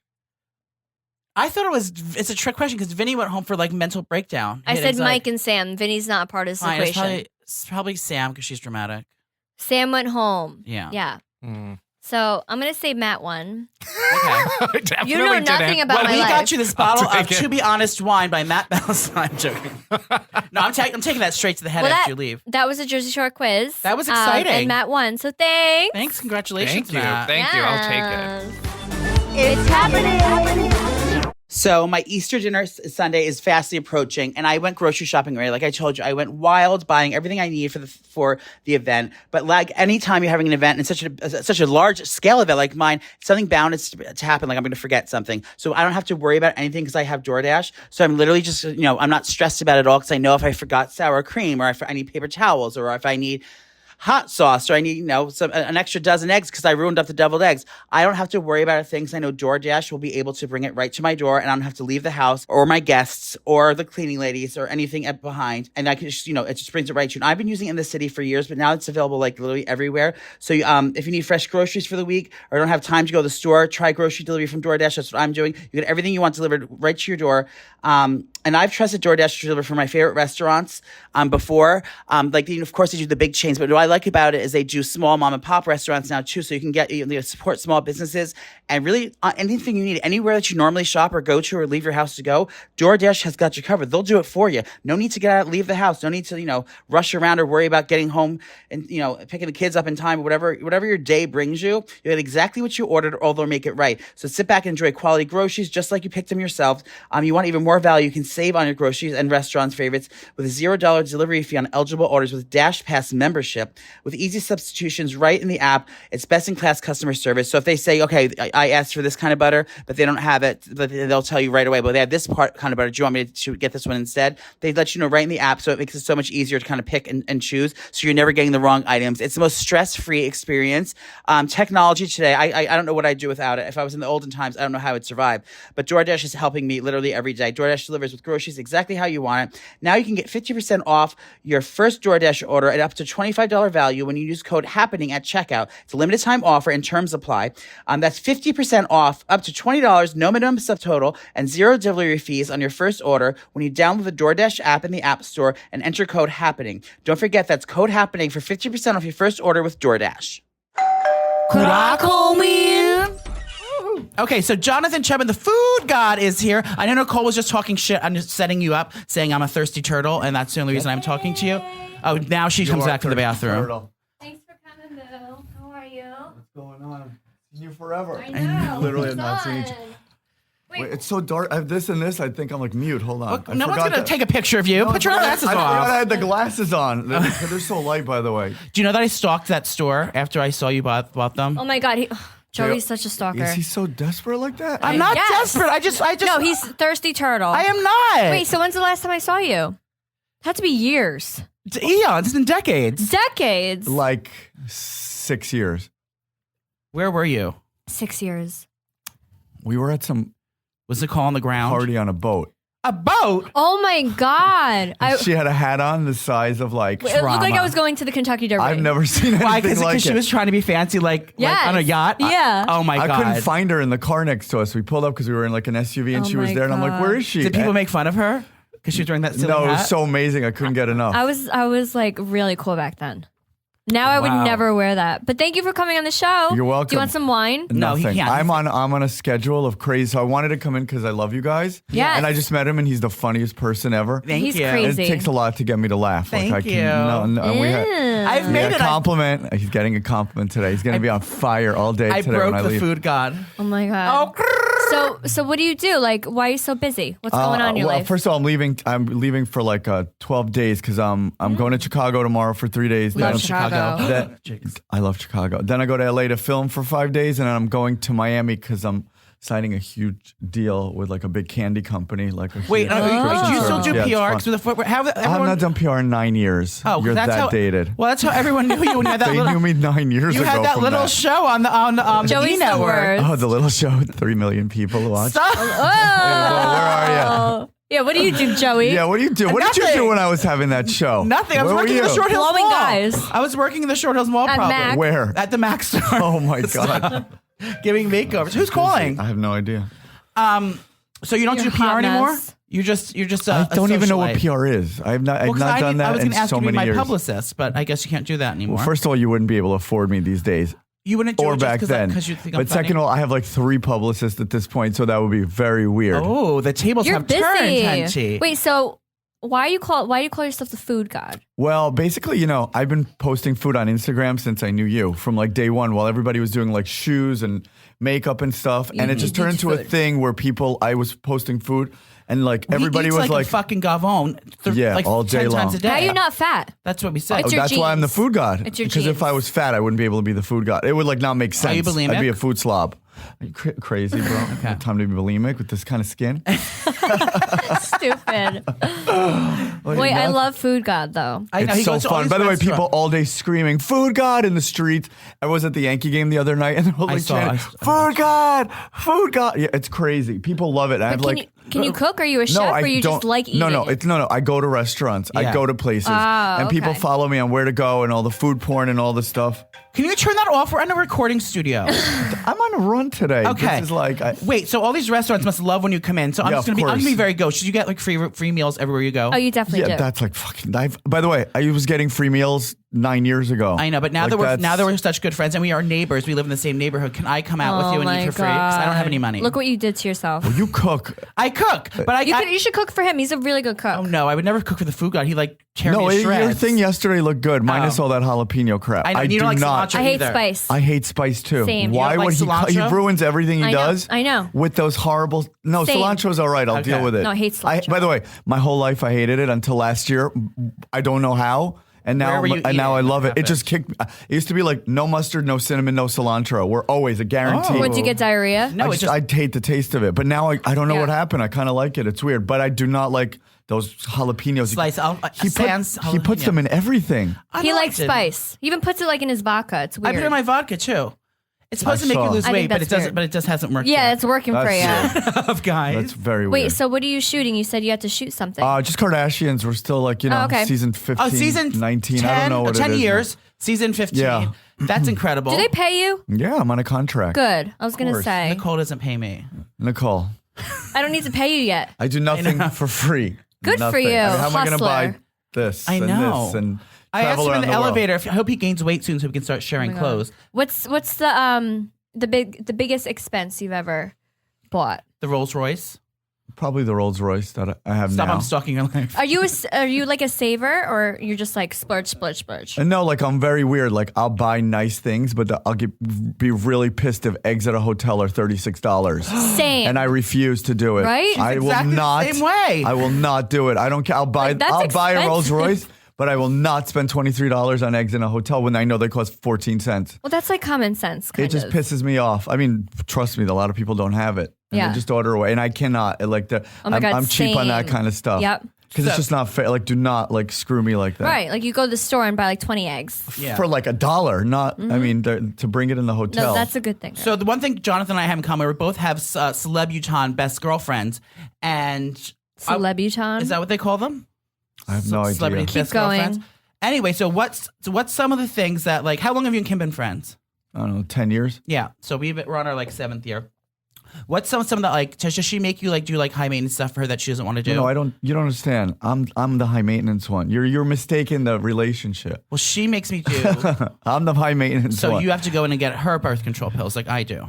I thought it's a trick question because Vinny went home for like mental breakdown.
I
He had
said
anxiety.
Mike and Sam. Vinny's not a part of this
Fine,
equation.
it's probably Sam because she's dramatic.
Sam went home.
Yeah.
Yeah.
Mm.
So I'm going to say Matt won.
Okay.
I definitely
You know nothing
didn't.
about
Well,
my
we
life.
got you this bottle
I'll
of
take it.
To Be Honest wine by Matt Bellassai. I'm joking. No, I'm taking that straight to the head
Well,
after you leave.
That was a Jersey Shore quiz.
That was exciting.
And Matt won. So thanks.
Thanks, congratulations,
Thank you.
Matt.
Thank you. I'll take it.
It's happening.
So my Easter dinner Sunday is fastly approaching, and I went grocery shopping already. Like I told you, I went wild buying everything I need for the event. But like anytime you're having an event and such a large scale event like mine, something bound to happen. Like I'm going to forget something, so I don't have to worry about anything because I have DoorDash. So I'm literally just I'm not stressed about it all because I know if I forgot sour cream or if I need paper towels or if I need hot sauce or I need, an extra dozen eggs because I ruined up the deviled eggs. I don't have to worry about a thing because I know DoorDash will be able to bring it right to my door and I don't have to leave the house or my guests or the cleaning ladies or anything behind. And I can just, it just brings it right to you. And I've been using it in the city for years, but now it's available like literally everywhere. So if you need fresh groceries for the week or don't have time to go to the store, try grocery delivery from DoorDash. That's what I'm doing. You get everything you want delivered right to your door. And I've trusted DoorDash to deliver for my favorite restaurants before. Of course, they do the big chains, but what I like about it is they do small mom and pop restaurants now too, so you can get support small businesses and really anything you need anywhere that you normally shop or go to or leave your house to go. DoorDash has got you covered. They'll do it for you. No need to get out, leave the house. No need to rush around or worry about getting home and picking the kids up in time. Whatever your day brings you, you get exactly what you ordered, or they'll make it right. So sit back and enjoy quality groceries just like you picked them yourself. You want even more value? You can save on your groceries and restaurants favorites with a $0 delivery fee on eligible orders with Dash Pass membership with easy substitutions right in the app. It's best in class customer service. So if they say, okay, I asked for this kind of butter, but they don't have it, they'll tell you right away, but they have this kind of butter. Do you want me to get this one instead? They let you know right in the app, so it makes it so much easier to kind of pick and choose, so you're never getting the wrong items. It's the most stress-free experience. Technology today, I don't know what I'd do without it. If I was in the olden times, I don't know how I'd survive. But DoorDash is helping me literally every day. DoorDash delivers with groceries exactly how you want it. Now you can get 50% off your first DoorDash order at up to $25 value when you use code HAPPENING at checkout. It's a limited time offer and terms apply. That's 50% off, up to $20, no minimum subtotal, and $0 delivery fees on your first order when you download the DoorDash app in the App Store and enter code HAPPENING. Don't forget, that's code HAPPENING for 50% off your first order with DoorDash.
Could I come in? Okay, so Jonathan Cheban, the food god, is here. I know Nicole was just talking shit. I'm just setting you up, saying I'm a thirsty turtle, and that's the only reason I'm talking to you. Oh, now she comes back to the bathroom.
Thanks for coming, Boo. How are you?
What's going on? Seen you forever.
I know.
Literally have not seen each. Wait, it's so dark. I have this and this. I think I'm like mute. Hold on.
Look, no one's going to take a picture of you. Put your glasses
I
off.
forgot I had the glasses on. They're so light, by the way.
Do you know that I stalked that store after I saw you bought them?
Oh my God, Joey's such a stalker.
Is he so desperate like that?
I'm not
Yes.
desperate. I just.
No, he's thirsty turtle.
I am not.
Wait, so when's the last time I saw you? Had to be years.
It's eons. It's been decades.
Decades.
Like 6 years.
Where were you?
6 years.
We were at some
Was Nicole on the ground?
party on a boat.
A boat?
Oh my God.
She had a hat on the size of like
It looked like
trauma.
I was going to the Kentucky Derby.
I've never seen anything
Why? Because
like
she
it.
was trying to be fancy, like on a yacht?
Yeah.
Oh my
I
God.
couldn't find her in the car next to us. We pulled up because we were in like an SUV and
Oh
she was
my
there. And I'm like,
God.
where is she?
Did people make fun of her? Because she was wearing that silly
No, it
hat?
was so amazing. I couldn't get enough.
I was like really cool back then. Now I would
Wow.
never wear that. But thank you for coming on the show.
You're welcome.
Do you want some wine?
No, he
Nothing.
can't.
I'm on a schedule of crazy. So I wanted to come in because I love you guys.
Yes.
And I just met him, and he's the funniest person ever.
Thank
He's
you.
crazy.
It takes a lot to get me to laugh.
Thank
I
you.
and we had,
I've
we
made
had a
it.
compliment. He's getting a compliment today. He's going to be on fire all day
I
today
broke
when I
the
leave.
food god.
Oh my God. So what do you do? Like, why are you so busy? What's going on in your
well,
life?
first of all, I'm leaving for like 12 days because I'm going to Chicago tomorrow for 3 days.
Love
Then-
Chicago.
Then- I love Chicago. Then I go to LA to film for 5 days, and then I'm going to Miami because I'm signing a huge deal with like a big candy company. Like a
Wait,
huge
do you
Christmas
still
service.
do
Yeah, it's
PR?
fun.
'Cause with the foot, how
I have
everyone?
not done PR in 9 years.
Oh,
You're
that's
that
how,
dated.
Well, that's how everyone knew you when you had that
They
little.
knew me 9 years
You
ago.
had that
from
little
that.
show on the
Joey's
E
the
network.
worst.
Oh, the little show with 3 million people who watch.
Stop.
Well, where are you?
Yeah, what do you do, Joey?
Yeah, what do you do? What did you
Nothing.
do when I was having that show?
Nothing. I was
Where were
working in the
you?
Short Hills
Blowing
Mall.
guys.
I was working in the Short Hills Mall,
At
probably.
Mac.
Where?
At the Mac store.
Oh my god!
Giving makeovers. Who's calling?
I have no idea.
So you don't
You're
do
a
PR
hot
anymore?
mess.
You're just
I don't even know what
socialite.
PR is. I've not
Well, 'cause
not done
I
that
was
in
gonna ask
so
you to be
many
my
years.
publicist, but I guess you can't do that anymore.
Well, first of all, you wouldn't be able to afford me these days,
you wouldn't do
or
it just
back then.
because you think I'm
But second of
funny?
all, I have like 3 publicists at this point, so that would be very weird.
Oh, the tables
You're
have turned,
busy.
Henty.
Wait, so why do you call yourself the food god?
Well, basically, I've been posting food on Instagram since I knew you from like day one, while everybody was doing like shoes and makeup and stuff, and it just turned into a
food.
thing where I was posting food, and like everybody
he eats
was
like
like
a fucking gavone.
Yeah, all day
10
long.
times a day.
How are you not fat?
That's what we said.
It's your
that's why I'm the
genes.
food god.
It's your
because if
genes.
I was fat, I wouldn't be able to be the food god. It would like not make sense.
you bulimic?
I'd be a food slob. Are you crazy, bro?
Okay.
Time to be bulimic with this kind of skin.
Stupid. Wait, I love food god though.
I know, he
It's so
goes to all
fun.
these
By the way,
restaurants.
people all day screaming "Food God" in the streets. I was at the Yankee game the other night, and they're all like chanting, "Food God, Food God!" Yeah, it's crazy. People love it. I have
But
like.
can you cook? Are you a chef,
I
or you
don't.
just like eating?
No. I go to restaurants.
Yeah.
I go to places,
Oh,
and people
okay.
follow me on where to go and all the food porn and all the stuff.
Can you turn that off? We're in a recording studio.
I'm on a run today.
Okay.
This is like.
Wait, so all these restaurants must love when you come in. So I'm
Yeah,
just
of
I'm gonna be
course.
very gauche. You get like free meals everywhere you go.
Oh, you definitely
Yeah,
do.
that's like fucking. By the way, I was getting free meals 9 years ago.
I know, but now
Like,
that we're such good friends and we are neighbors, we live in the same neighborhood. Can I come out with you and eat for free? Because I don't have any money.
Look what you did to yourself.
you cook.
I cook, but
You should cook for him. He's a really good cook.
Oh no, I would never cook for the food god. He like tear me
No,
to shreds.
your thing yesterday looked good, minus all that jalapeno crap.
I know, you don't like cilantro
I hate
either.
spice.
I hate spice too.
Same.
Why
You don't
would
like
he
cilantro?
ruins everything he
I know,
does?
I know.
With those horrible. No,
Same.
cilantro's all right. I'll
Okay.
deal with it.
No, I hate cilantro.
By the way, my whole life I hated it until last year. I don't know how. And
Where
now,
were you
and now I
eating?
love
What
it. It just kicked. It used to be like no mustard, no cinnamon, no cilantro. We're always a guarantee.
Would you get diarrhea?
No,
I hate the taste of it. But now I don't know
Yeah.
what happened. I kind of like it. It's weird. But I do not like those jalapenos.
Slice.
He puts them in everything.
He likes spice. He even puts it like in his vodka. It's
I
weird.
put it in my vodka too. It's supposed to make
saw.
you lose
I think
weight, but it
that's
doesn't.
weird.
But it just hasn't worked.
yeah,
yet.
it's working for you.
That's
of guys.
That's very
Wait,
weird.
so what are you shooting? You said you had to shoot something.
Just Kardashians. We're still like,
Oh, okay.
season 15,
Oh, season
19.
10,
I don't know what
10
it is.
years, season 15.
Yeah.
That's incredible.
Do they pay you?
Yeah, I'm on a contract.
Good. I was going to
course.
say.
Nicole doesn't pay me.
Nicole,
I don't need to pay you yet.
I do nothing for free.
Good for
Nothing.
you,
I mean, how am I going to
hustler.
buy this
I
and
know.
this and
I asked
travel
him in
around
the
the world?
elevator. I hope he gains weight soon so we can start sharing
God.
clothes.
What's the biggest expense you've ever bought?
The Rolls Royce.
Probably the Rolls Royce that I have
Stop!
now.
I'm stalking your life.
Are you like a saver or you're just like splurge, splurge, splurge?
And no, like I'm very weird. Like I'll buy nice things, but I'll be really pissed if eggs at a hotel are $36.
Same.
And I refuse to do it.
Right?
I will
exactly the
not.
same way.
I will not do it. I don't care. I'll buy.
Like, that's
I'll buy a Rolls
expensive.
Royce, but I will not spend $23 on eggs in a hotel when I know they cost 14 cents.
Well, that's like common sense. Kind
It just
of.
pisses me off. I mean, trust me, a lot of people don't have it. And
Yeah.
they just order away, and I cannot. Like
Oh my God,
I'm cheap on that
same.
kind of stuff.
Yep.
Because it's just not fair. Like, do not like screw me like that.
Right. Like you go to the store and buy like 20 eggs.
Yeah.
For like $1, not. I mean, to bring it in the hotel.
No, that's a good thing.
So the one thing Jonathan and I have in common, we both have Celeb best girlfriends, and
Celebuton.
is that what they call them?
I have no idea.
Celebrity
Keep
best
going.
girlfriends. Anyway, so what's some of the things that like? How long have you and Kim been friends?
I don't know, 10 years.
Yeah, so we're on our like 7th year. What's some that like? Does she make you like do like high maintenance stuff for her that she doesn't want to do?
No, I don't. You don't understand. I'm the high maintenance one. You're mistaking the relationship.
Well, she makes me do.
I'm the high maintenance
So
one.
you have to go in and get her birth control pills like I do.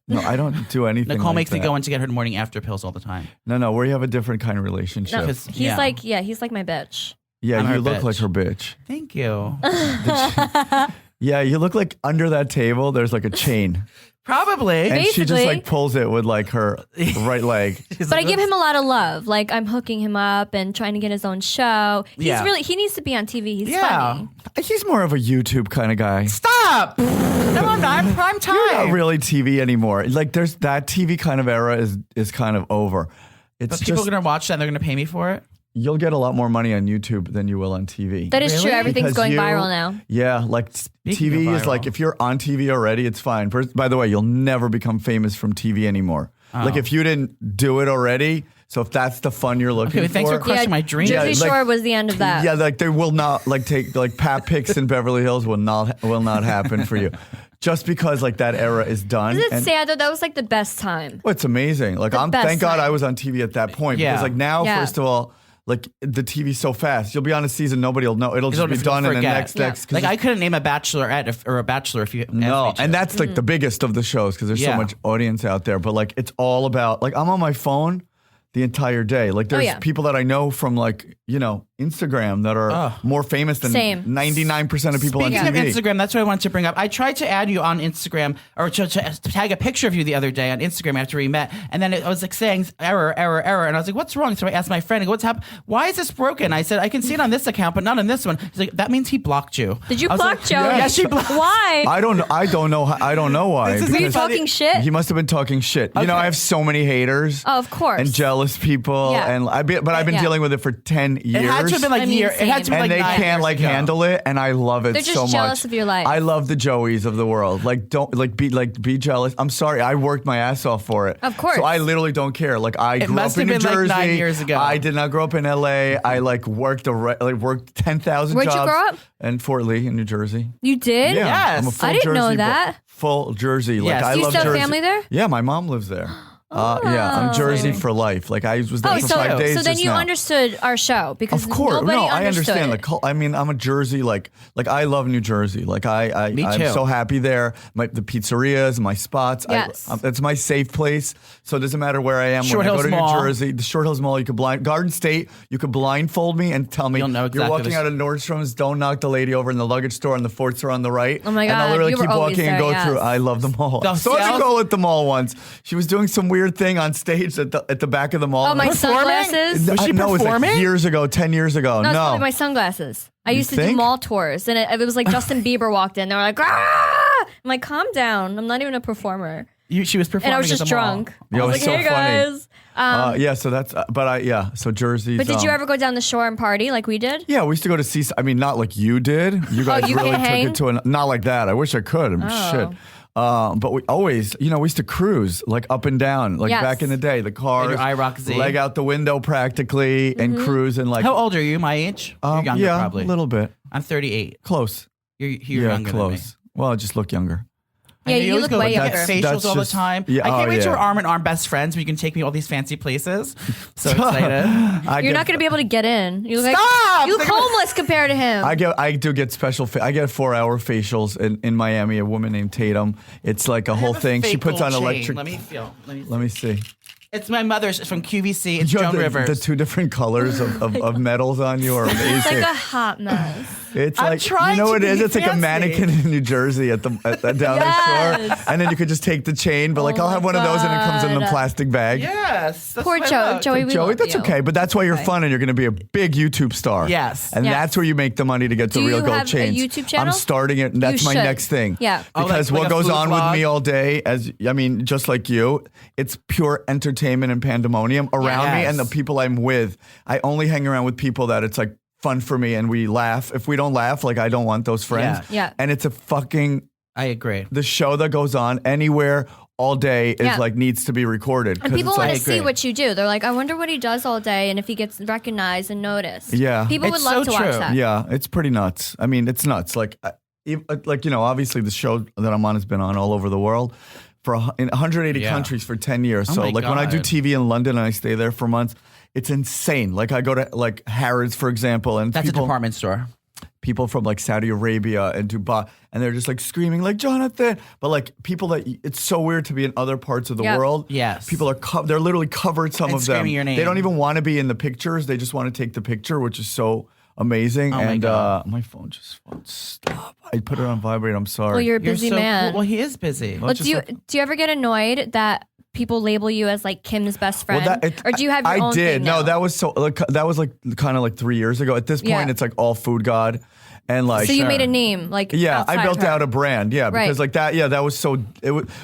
No, I don't do anything.
Nicole
like
makes me
that.
go in to get her morning after pills all the time.
No, we have a different kind of relationship.
No,
'Cause-
he's
yeah.
he's like my bitch.
Yeah,
I'm her
you look
bitch.
like her bitch.
Thank you.
Yeah, you look like under that table. There's like a chain,
Probably.
and she just
Basically.
like pulls it with like her right leg.
But I give him a lot of love. Like I'm hooking him up and trying to get his own show.
Yeah.
He needs to be on TV. He's
Yeah.
funny.
He's more of a YouTube kind of guy.
Stop. No, I'm not. I'm prime time.
You're not really TV anymore. Like there's that TV kind of era is kind of over. It's
But people
just
are gonna watch that and they're gonna pay me for it.
you'll get a lot more money on YouTube than you will on TV.
That is true.
Really?
Everything's
Because
going
you-
viral now.
Yeah, like
Speaking
TV
of
is like
viral.
if you're on TV already, it's fine. First, by the way, you'll never become famous from TV anymore. Like if you didn't do it already. So if that's the fun you're looking
Okay, thanks for
for,
crushing my dream.
Jersey
Yeah, like-
Shore was the end of that.
yeah, like they will not like take like Pat Picks in Beverly Hills will not happen for you, just because like that era is done.
Is it
And-
sad though? That was like the best time.
Well, it's amazing. Like
The best
thank God
time.
I was on TV at that point
Yeah.
because like now,
Yeah.
first of all, like the TV's so fast. You'll be on a season, nobody will know. It'll just be done in the next. 'cause
Like I
it's-
couldn't name a bachelorette or a bachelor if you asked
no,
me to.
and that's like the biggest of the shows because there's so
Yeah.
much audience out there. But like it's all about like I'm on my phone the entire day. Like there's
yeah.
people that I know from like Instagram that are more famous than
Same.
99% of people
Speaking
on
of
TV.
Instagram, that's what I wanted to bring up. I tried to add you on Instagram or to tag a picture of you the other day on Instagram after we met, and then I was like saying error, and I was like, "What's wrong?" So I asked my friend, I go, "What's happened? Why is this broken?" I said, "I can see it on this account, but not on this one." He's like, "That means he blocked you."
Did you
I was
block
like,
Joe?
Yeah, she blocked.
Why?
I don't know why.
This is
Were you
because
talking shit?
He must have been talking shit. You know,
Okay.
I have so many haters.
Oh, of course.
And jealous people.
Yeah.
And I've been
Yeah.
dealing with it for 10 years.
It had to have been like
I mean,
year. It had to be
same.
and
like
they
9
can't
years
like
ago.
handle it, and I love it
They're
so
just
much.
jealous of your life.
I love the Joeys of the world. Like don't be jealous. I'm sorry, I worked my ass off for it.
Of course.
So I literally don't care. Like I grew
must
up in
have
New
been, like,
Jersey.
9 years ago.
I did not grow up in LA. I like worked 10,000
Where'd you
jobs.
grow up?
In Fort Lee, in New Jersey.
You did?
Yeah,
Yes.
I'm a full
I didn't know
Jersey boy.
that.
Full Jersey. Like
Yes.
I
Do you
love
still have
Jersey.
family there?
Yeah, my mom lives there. Yeah, I'm Jersey for life. Like I was there for 5 days.
So then
just
you
now.
understood our show because
Of course,
nobody
I
understood
understand
it.
I mean, I'm a Jersey. Like I love New Jersey. Like I'm
too.
so happy there. The pizzerias, my spots.
Yes.
It's my safe place. So it doesn't matter where I am.
Short
when I go
Hills
to
Mall.
New Jersey, the Short Hills Mall. You could Garden State. You could blindfold me and tell me
You'll know
you're
exactly
walking out of Nordstrom's. Don't knock the lady over in the luggage store on the fourth store on the right.
Oh my
And I'll
God,
literally
you were
keep
always
walking and
there,
go through.
yes.
I love the mall.
The
I saw
sales-
Nicole at the mall once. She was doing some weird thing on stage at the back of the mall.
Oh, my sunglasses?
Was she
No, it was like
performing?
years ago, 10 years ago.
No, it's
No.
probably my sunglasses. I used to do
think?
mall tours, and it was like Justin Bieber walked in. They were like, "Ah!" I'm like, "Calm down. I'm not even a performer."
She was performing
And I was
at
just
the mall.
drunk.
Yeah,
I
it
was
was
like,
so
"Hey
funny.
guys."
Yeah, so that's, so Jersey.
But did you ever go down the shore and party like we did?
Yeah, we used to go to I mean, not like you did. You guys
you
really
can't
took
hang?
it to not like that. I wish I could. Shit. But we always, we used to cruise like up and down, like
Yes.
back in the day. The cars,
your IROC Z.
leg out the window practically, and
Mm-hmm.
cruise and like.
How old are you? My age? You're younger,
yeah,
probably.
a little bit.
I'm 38.
Close.
You're
Yeah,
younger
close.
than me.
Well, I just look younger.
Yeah,
I know
you
always
look
go,
way
like,
younger.
get
That's
facials all the
just-
time.
yeah,
I can't
oh,
wait till
yeah.
we're arm in arm best friends. We can take me all these fancy places. So excited.
You're not going to be able to get in. You look
Stop!
like you look homeless compared to him.
I do get special. I get 4-hour facials in Miami. A woman named Tatum. It's like a whole thing. She puts on electric.
Let me feel.
Let me see.
It's my mother's from QVC. It's
You have
Joan Rivers.
the two different colors of metals on you are amazing.
It's like a hot mess.
It's
I'm
like
trying
you know
to
what it is.
be
It's like a
fancy.
mannequin in New Jersey at down the
Yes.
shore, and then you could just take the chain. But like
Oh
I'll have
my
one of those, and it comes in a
God.
plastic bag.
Yes. That's
Poor
what I love.
Joey. We
Joey,
love
that's
you.
okay, but that's why you're fun and you're going to be a big YouTube star.
Yes.
and
Yes.
that's where you make the money to get
Do
to real
you
gold
have a
chains.
YouTube channel?
I'm starting it. And that's
You
my
should.
next thing.
Yeah.
Oh,
because
like
what
a
goes
food
on with
vlog?
me all day, just like you, it's pure entertainment and pandemonium around me
Yes.
and the people I'm with. I only hang around with people that it's like fun for me and we laugh. If we don't laugh, like I don't want those friends.
Yeah.
And it's a fucking
I agree.
the show that goes on anywhere all day is
Yeah.
like needs to be recorded.
And
'cause
people
it's
want
like,
to see what you do. They're like, I wonder what he does all day and if he gets recognized and noticed.
Yeah.
People would
It's
love
so
to watch
true.
that.
Yeah, it's pretty nuts. I mean, it's nuts. Like obviously the show that I'm on has been on all over the world in 180
Yeah.
countries for 10 years.
Oh
So
my
like when I do
God.
TV in London and I stay there for months, it's insane. Like I go to like Harrods, for example, and
That's a department store.
people from like Saudi Arabia and Dubai, and they're just like screaming like Jonathan. But like people that it's so weird to be in other parts of the
Yeah.
world.
Yes.
People are they're literally covered. Some
And
of them.
screaming your name.
They don't even want to be in the pictures. They just want to take the picture, which is so amazing.
Oh my
and
God.
my phone just won't stop. I put it on vibrate. I'm sorry.
Well, you're a
You're
busy
so
man.
cool. Well, he is busy.
Well, do you ever get annoyed that people label you as like Kim's best friend, or do you have your
I
own
did.
thing
No,
now?
that was like kind of like 3 years ago. At this point,
Yeah.
it's like all food god, and like
So you made a name, like
Yeah,
outside
I built
of her.
out a brand. Yeah,
Right.
because like that. Yeah, that was so.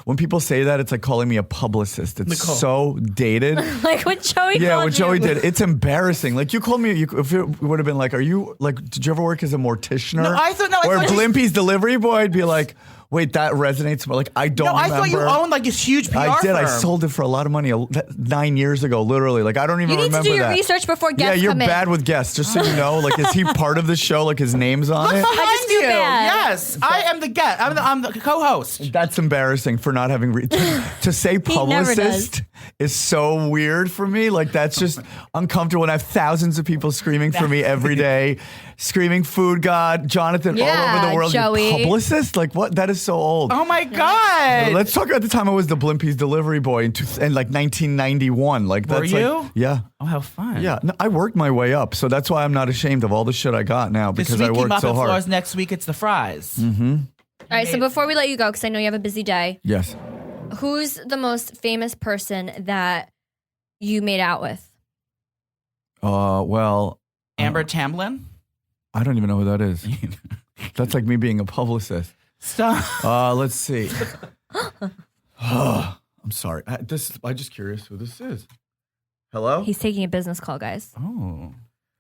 When people say that, it's like calling me a publicist. It's
Nicole.
so dated.
like what Joey.
Yeah,
called
what Joey
you.
did. It's embarrassing. Like you called me. If it would have been like, are you like? Did you ever work as a morticianer?
No, I thought- no, I
or
thought you-
Blimpie's delivery boy. I'd be like, wait, that resonates. But like, I don't.
No, I
remember.
thought you owned like this huge PR
I did.
firm.
I sold it for a lot of money 9 years ago. Literally, like I don't even
You need to
remember
do your
that.
research before guests
Yeah, you're
come in.
bad with guests. Just so you know, like, is he part of the show? Like his name's on it.
I just feel
you.
bad.
Yes, I am the guest. I'm the co-host.
That's embarrassing for not having to say
never
publicist is so weird for me. Like that's just uncomfortable. And I have thousands of people screaming for me every day, screaming "Food God, Jonathan" all
Yeah,
over the world.
Joey.
You're publicist? Like what? That is so old.
Oh my God!
Let's talk about the time I was the Blimpie's delivery boy in like 1991. Like that's
Were
like,
you?
yeah.
Oh, how fun!
Yeah, no, I worked my way up, so that's why I'm not ashamed of all the shit I got now
This
because
week
I
you
worked
mop
so
the
hard.
floors. Next week it's the fries.
All right, so before we let you go, because I know you have a busy day,
Yes.
who's the most famous person that you made out with?
Well,
Amber Tamblyn.
I don't even know who that is. That's like me being a publicist.
Stop.
Let's see. I'm sorry. I'm just curious who this is. Hello?
He's taking a business call, guys.
Oh.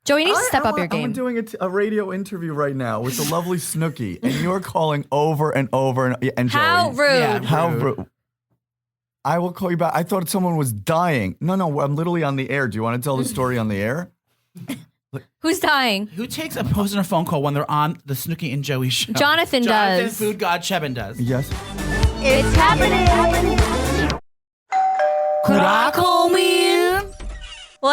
Joey needs to step up your
I'm
game.
doing a radio interview right now with the lovely Snooki, and you're calling over and over and
How
Joey.
rude.
Yeah.
How rude. I will call you back. I thought someone was dying. No, I'm literally on the air. Do you want to tell the story on the air?
Who's dying?
Who takes a post and a phone call when they're on the Snooki and Joey show?
Jonathan
Jonathan,
does.
Food God Cheban does.
Yes.
It's happening. Well,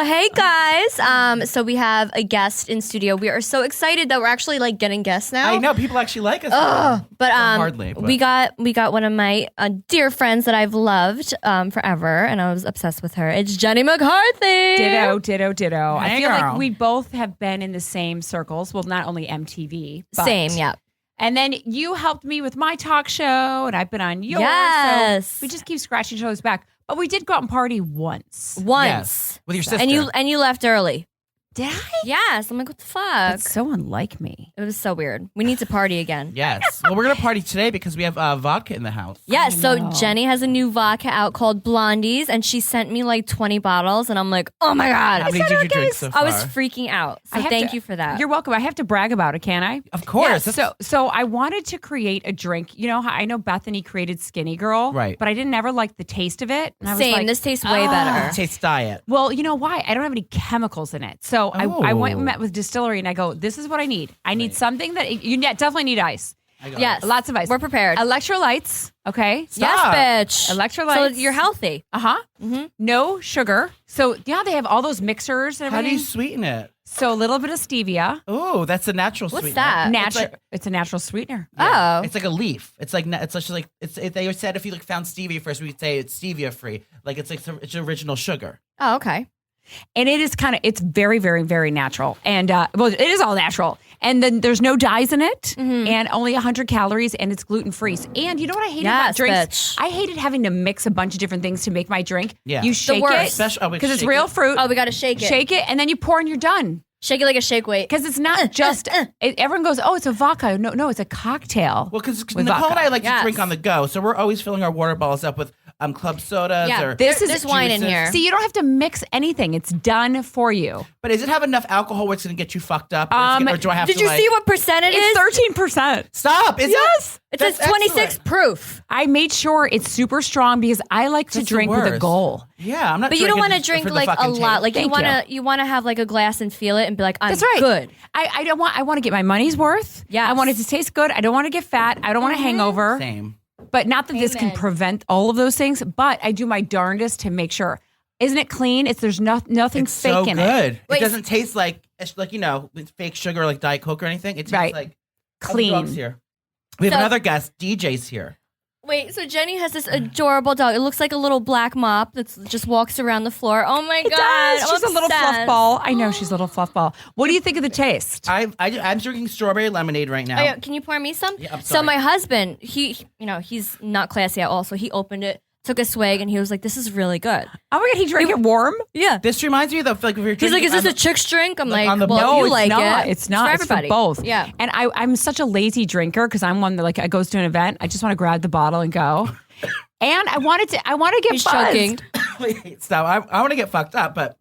hey guys. So we have a guest in studio. We are so excited that we're actually like getting guests now.
I know people actually like us.
But
hardly.
we got one of my dear friends that I've loved forever, and I was obsessed with her. It's Jenny McCarthy.
Ditto. I feel
girl.
like we both have been in the same circles. Well, not only MTV, but
Same, yeah.
And then you helped me with my talk show, and I've been on yours.
Yes.
So we just keep scratching each other's back. But we did go out and party once.
Once.
With your sister.
And you left early.
Did I?
Yes. I'm like, what the fuck?
That's so unlike me.
It was so weird. We need to party again.
Yes. Well, we're going to party today because we have vodka in the house.
Yes, so
know.
Jenny has a new vodka out called Blondies, and she sent me like 20 bottles, and I'm like, oh my God.
How many did you drink so far?
I was freaking out. So
I have
thank
to-
you for that.
You're welcome. I have to brag about it, can I?
Of course.
Yeah, so I wanted to create a drink. You know how I know Bethany created Skinny Girl,
Right.
But I didn't ever like the taste of it. And I was
Same.
like,
This tastes way better.
It tastes diet.
well, you know why? I don't have any chemicals in it. So I went and
Oh.
met with distillery, and I go, this is what I need. I need something that you definitely need ice.
Yes.
Lots of ice.
We're prepared.
Electrolytes. Okay.
Stop.
Yes, bitch.
Electrolytes.
So you're healthy.
No sugar. So yeah, they have all those mixers and
How do
everything.
you sweeten it?
So a little bit of stevia.
Oh, that's a natural
What's
sweetener.
that?
Natural.
like-
It's a natural sweetener.
Oh.
It's like a leaf. It's like it's just like they said if you like found stevia first, we'd say it's stevia free. Like it's it's original sugar.
Oh, okay.
And it is it's very, very, very natural. And well, it is all natural. And then there's no dyes in it, and only 100 calories, and it's gluten free. And you know what I hated about
Yes,
drinks?
bitch.
I hated having to mix a bunch of different things to make my drink.
Yeah.
You
The
shake
worst.
it
Oh, we
because it's
shake
real
it?
fruit.
Oh, we got to shake it.
Shake it, and then you pour, and you're done.
Shake it like a shake weight.
Because it's not just everyone goes, oh, it's a vodka. No, it's a cocktail.
Well, because
with
Nicole
vodka.
and I like
Yes.
to drink on the go, so we're always filling our water bottles up with club sodas.
Yeah,
or
there's wine in
juices.
here.
See, you don't have to mix anything. It's done for you.
But does it have enough alcohol where it's going to get you fucked up? Or do I have
Did
to
you
like,
see what percent it is?
It's 13%.
Stop? Is
Yes.
It says 26 proof.
I made sure it's super strong because I like to
That's the
drink with a
worst.
goal.
Yeah, I'm not.
But you don't
want
want to drink
for the
like a
fucking
lot.
taste.
Like
Thank
you want to have like a glass and feel it and be like, I'm
That's right.
good.
I want to get my money's worth.
Yes.
I want it to taste good. I don't want to get fat. I don't want a hangover.
Same.
But not that this can
Amen.
prevent all of those things, but I do my darndest to make sure. Isn't it clean? There's nothing
It's
fake
so
in
good.
it.
Wait,
It doesn't taste like it's like with fake sugar, like Diet Coke or anything. It tastes
Right.
like
Clean.
dogs here. We have
So-
another guest. DJ's here.
Wait, so Jenny has this adorable dog. It looks like a little black mop that just walks around the floor. Oh my
It
God.
does.
I'm
She's a little fluff
obsessed.
ball. I know she's a little fluff ball. What do you think of the taste?
I'm drinking strawberry lemonade right now.
Oh, yeah, can you pour me some?
Yeah, I'm
So
sorry.
my husband, he's not classy at all. So he opened it, took a swig, and he was like, "This is really good."
Oh my God, he drank it warm?
Yeah.
This reminds me of like if you're
He's like,
drinking
"Is this
on
a chick's drink?" I'm
like
like,
on the-
"Well,
No,
you
it's
like
not.
it.
It's not.
for
It's
everybody."
both.
Yeah.
And I'm such a lazy drinker because I'm one that like I goes to an event. I just want to grab the bottle and go. And I want to get
He's
buzzed.
choking.
Wait, stop. I want to get fucked up, but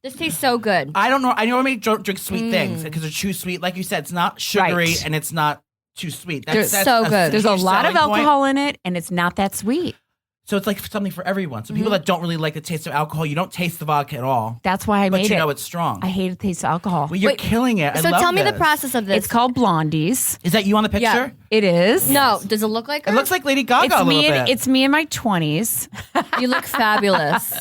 This tastes so good.
I don't know. I normally don't drink sweet things because they're too sweet. Like you said, it's not sugary
Right.
and it's not too sweet.
They're so good.
There's a
huge
lot of
selling point.
alcohol in it, and it's not that sweet.
So it's like something for everyone. So people that don't really like the taste of alcohol, you don't taste the vodka at all.
That's why I
But
made
you
it.
know it's strong.
I hate the taste of alcohol.
Well, you're
Wait,
killing it.
So
I love
tell me the
this.
process of this.
It's called Blondies.
Is that you on the picture?
It is.
No, does it look like her?
It looks like Lady Gaga
It's
a little
me.
bit.
It's me in my 20s,
You look fabulous.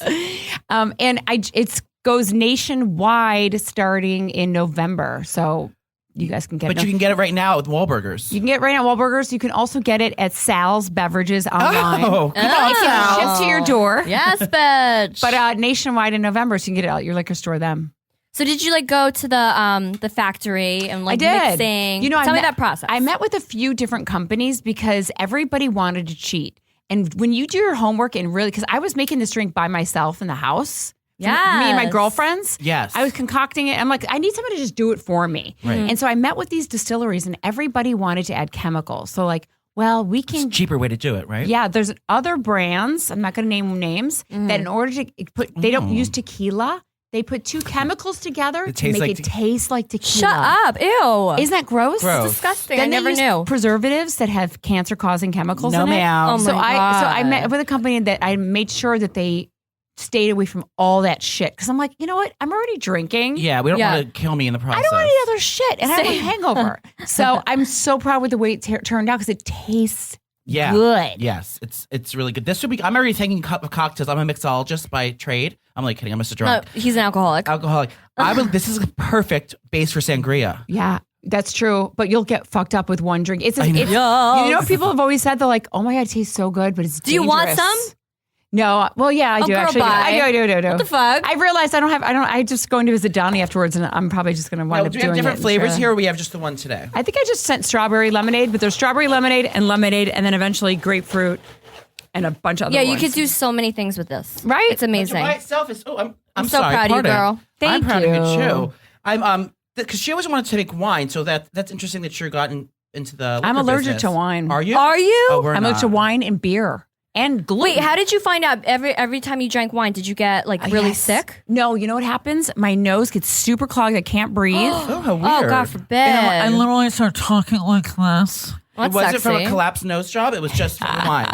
and it goes nationwide starting in November. So you guys can get it.
but you can get it right now with Wahlburgers.
You can get it right now at Wahlburgers. You can also get it at Sal's Beverages online.
Oh, come on,
It can
Sal.
ship to your door.
Yes, bitch.
But nationwide in November, so you can get it at your liquor store then.
so did you like go to the factory and like
I did.
mixing?
You know,
tell me that process.
I met with a few different companies because everybody wanted to cheat. And when you do your homework and really, because I was making this drink by myself in the house. Me and my
Yes.
girlfriends.
Yes.
I was concocting it. I'm like, I need somebody to just do it for me.
Right.
And so I met with these distilleries and everybody wanted to add chemicals. So like, well, we
It's a
can
cheaper way to do it, right?
Yeah, there's other brands, I'm not going to name names, that in order to put, they don't use tequila. They put two chemicals together
It
to
tastes
make
like
it taste like tequila.
Shut up. Ew.
Isn't that gross?
Gross.
disgusting.
Then
I
they
never
use
knew.
preservatives that have cancer-causing chemicals
No,
in it.
ma'am.
Oh
So
my
I
God.
met with a company that I made sure that they stayed away from all that shit because I'm like, you know what? I'm already drinking.
Yeah, we don't
Yeah.
want to kill me in the process.
I don't want any other shit, and I have a
Same.
hangover. So I'm so proud with the way it turned out because it tastes good.
Yes, it's really good. This would be. I'm already taking cocktails. I'm a mixologist by trade. I'm like kidding. I'm just a drunk.
He's an alcoholic.
This is a perfect base for sangria.
Yeah, that's true. But you'll get fucked up with one drink. It's
know.
you know, people have always said they're like, oh my God, it tastes so good, but it's dangerous.
Do you want some?
No, well, yeah, I do
girl,
actually.
bye.
I do.
What the fuck?
I realized I just go into visit Donnie afterwards, and I'm probably just going to wind up
Do
doing
we have different
it.
flavors here, or we have just the one today?
I think I just sent strawberry lemonade, but there's strawberry lemonade, and then eventually grapefruit and a bunch of other
Yeah,
ones.
you could do so many things with this.
Right?
It's amazing.
By itself is. Oh, I'm
so
sorry,
proud of you,
pardon.
girl.
Thank
I'm proud of
you.
you too. I'm because she always wanted to make wine, so that's interesting that you're gotten into the.
I'm
liquor
allergic
business.
to wine.
Are you?
Are you?
Oh, we're
I'm allergic
not.
to wine and beer and gluten.
Wait, how did you find out every time you drank wine? Did you get like really
Yes.
sick?
No, you know what happens? My nose gets super clogged. I can't breathe.
Oh, how weird.
Oh, God forbid.
I literally start talking like this.
That's
It wasn't from a
sexy.
collapsed nose job. It was just from the wine.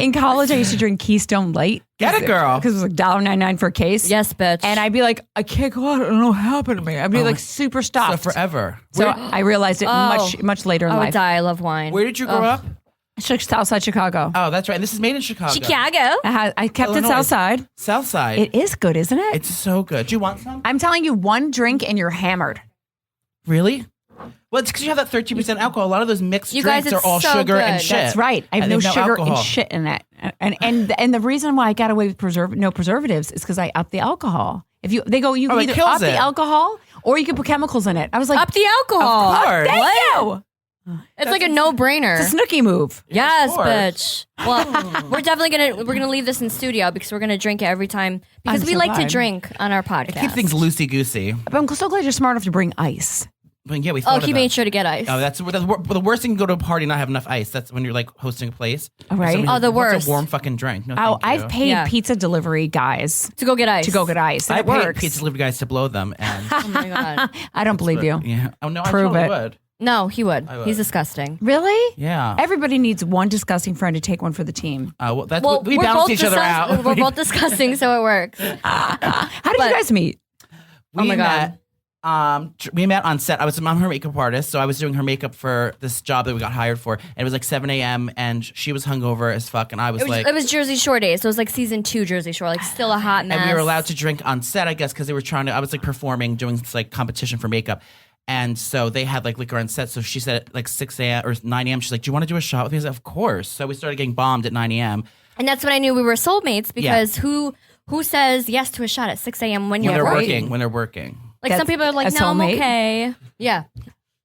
In college, I used to drink Keystone Light.
Get it, girl.
Because it was like $1.99 for a case.
Yes, bitch.
And I'd be like, I can't go out. I don't know what happened to me. I'd be like super
So
stopped.
forever.
So I realized it much later in
I would
life.
die. I love wine.
Where did you grow up?
Southside Chicago.
Oh, that's right. And this is made in Chicago.
Chicago.
I kept
Illinois.
it Southside.
South Side.
It is good, isn't it?
It's so good. Do you want some?
I'm telling you, one drink and you're hammered.
Really? Well, it's because you have that 13% alcohol. A lot of those mixed
You guys,
drinks are all
it's so
sugar and
good.
shit.
That's right. I have
And
no
they have
sugar
alcohol.
and shit in that. And the reason why I got away with no preservatives is because I upped the alcohol. They go, you
Oh,
can
it
either
kills
up the
it.
alcohol or you can put chemicals in it. I was like,
Up the alcohol.
Of course.
thank you.
It's like a no-brainer.
It's a Snooki move.
Yes,
Of course.
bitch. Well, we're definitely gonna leave this in studio because we're gonna drink it every time because
I'm
we
so
like to
glad.
drink on our podcast.
Keep things loosey goosey.
But I'm so glad you're smart enough to bring ice.
But yeah, we
Oh,
thought
he
of
made
that.
sure to get ice.
Oh, that's the worst thing. To go to a party and not have enough ice. That's when you're like hosting a place.
Oh, right.
Somebody
Oh, the
wants
worst.
A warm fucking drink. No,
Oh,
thank you.
I've paid
Yeah.
pizza delivery guys
to go get ice.
to go get ice.
I
It
paid
works.
pizza delivery guys to blow them, and
Oh my god.
I don't believe you.
yeah. Oh no,
Prove
I
it.
totally would.
No, he would.
would.
He's disgusting.
Really?
Yeah.
Everybody needs one disgusting friend to take one for the team.
Well, that's
Well,
we
we're
balance
both
each other out.
We're both disgusting, so it works.
How did
But-
you guys meet?
Oh my God.
We met on set. I'm her makeup artist, so I was doing her makeup for this job that we got hired for. And it was like 7 a.m. and she was hungover as fuck, and I was like,
It was Jersey Shore days, so it was like season 2 Jersey Shore, like still a hot mess.
and we were allowed to drink on set, I guess, because they were trying to. I was like performing, doing this like competition for makeup. And so they had like liquor on set. So she said at like 6 a.m. or 9 a.m. She's like, "Do you want to do a shot with me?" I said, "Of course." So we started getting bombed at 9 a.m.
And that's when I knew we were soulmates because who says yes to a shot at 6 a.m. when
When
you're
they're
working?
working. When they're working.
Like some
That's
people are like,
a
no, I'm
soulmate.
okay. Yeah.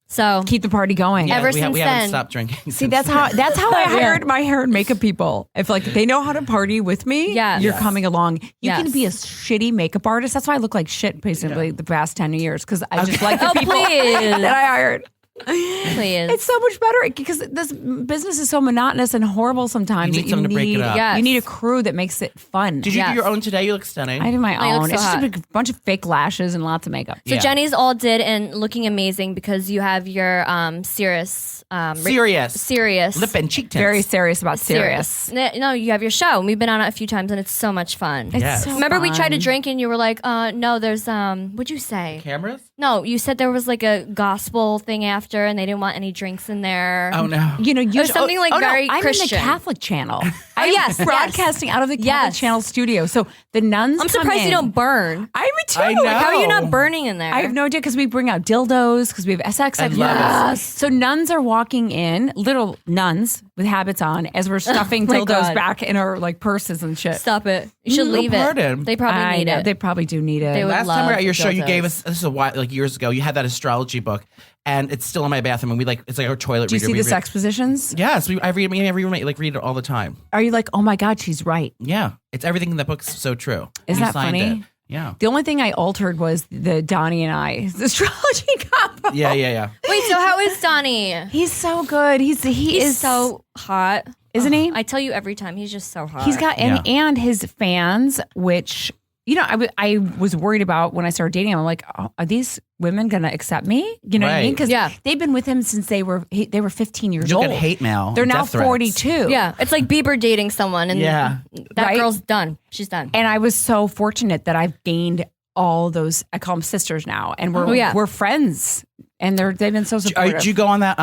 So
Keep the party going.
Ever
we
since
we haven't
then.
stopped drinking.
See,
since
that's
then.
how I hired my hair and makeup people. If like they know how to party with me,
Yes.
you're
Yes.
coming along. You can
Yes.
be a shitty makeup artist. That's why I look like shit basically the past 10 years because I just like the
Oh,
people
please.
that I hired.
please.
It's so much better because this business is so monotonous and horrible sometimes.
You need
that
someone to break it up.
Yes.
You need a crew that makes it fun.
Did you
Yes.
do your own today? You look stunning.
I do my
I look
own.
so
It's just
hot.
a bunch of fake lashes and lots of makeup.
So
Yeah.
Jenny's all did and looking amazing because you have your serious
Serious. Lip and cheek tints.
Very serious about serious.
No, you have your show. And we've been on it a few times and it's so much fun.
It's
Yes.
so
Remember we tried to
fun.
drink and you were like, no, there's what'd you say?
Cameras?
No, you said there was like a gospel thing after and they didn't want any drinks in there.
Oh no.
You know, you
Or something like very
I'm
Christian.
in the Catholic channel. I'm
yes, yes.
broadcasting out of the Catholic
Yes.
channel studio. So the nuns.
I'm
come
surprised you
in.
don't burn.
I me too.
I know.
How are you not burning in there?
I have no idea because we bring out dildos because we have SX.
I love it.
So nuns are walking in, little nuns with habits on, as we're stuffing
my
dildos
God.
back in our like purses and shit.
Stop it. You should
No
leave
pardon.
it. They probably
I
need
know,
it.
They probably do need it.
They would
Last time we were at your
love
show, you
dildos.
gave us this is a while, like years ago. You had that astrology book, and it's still in my bathroom. And we like it's like our toilet.
do you
reader.
see
We
the
read-
sex positions?
Yes, I read. Me and every roommate like read it all the time.
Are you like, oh my God, she's right?
Yeah, it's everything in that book's so true.
Isn't
You
that
signed
funny?
it. Yeah.
The only thing I altered was the Donnie and I astrology combo.
Yeah.
Wait, so how is Donnie?
He's so good. He
He's
is
so hot.
Isn't he?
I tell you every time, he's just so hot.
He's got and his fans, which you know, I was worried about when I started dating him. I'm like, oh, are these women gonna accept me? You know what I mean?
Right.
Because
Yeah.
they've been with him since they were 15 years
You'll
old.
get hate mail.
They're now
death threats.
42.
Yeah, it's like Bieber dating someone, and
Yeah.
that
Right?
girl's done. She's done.
And I was so fortunate that I've gained all those. I call them sisters now, and we're
Oh, yeah.
we're friends, and they've been so supportive.
Did you go on that?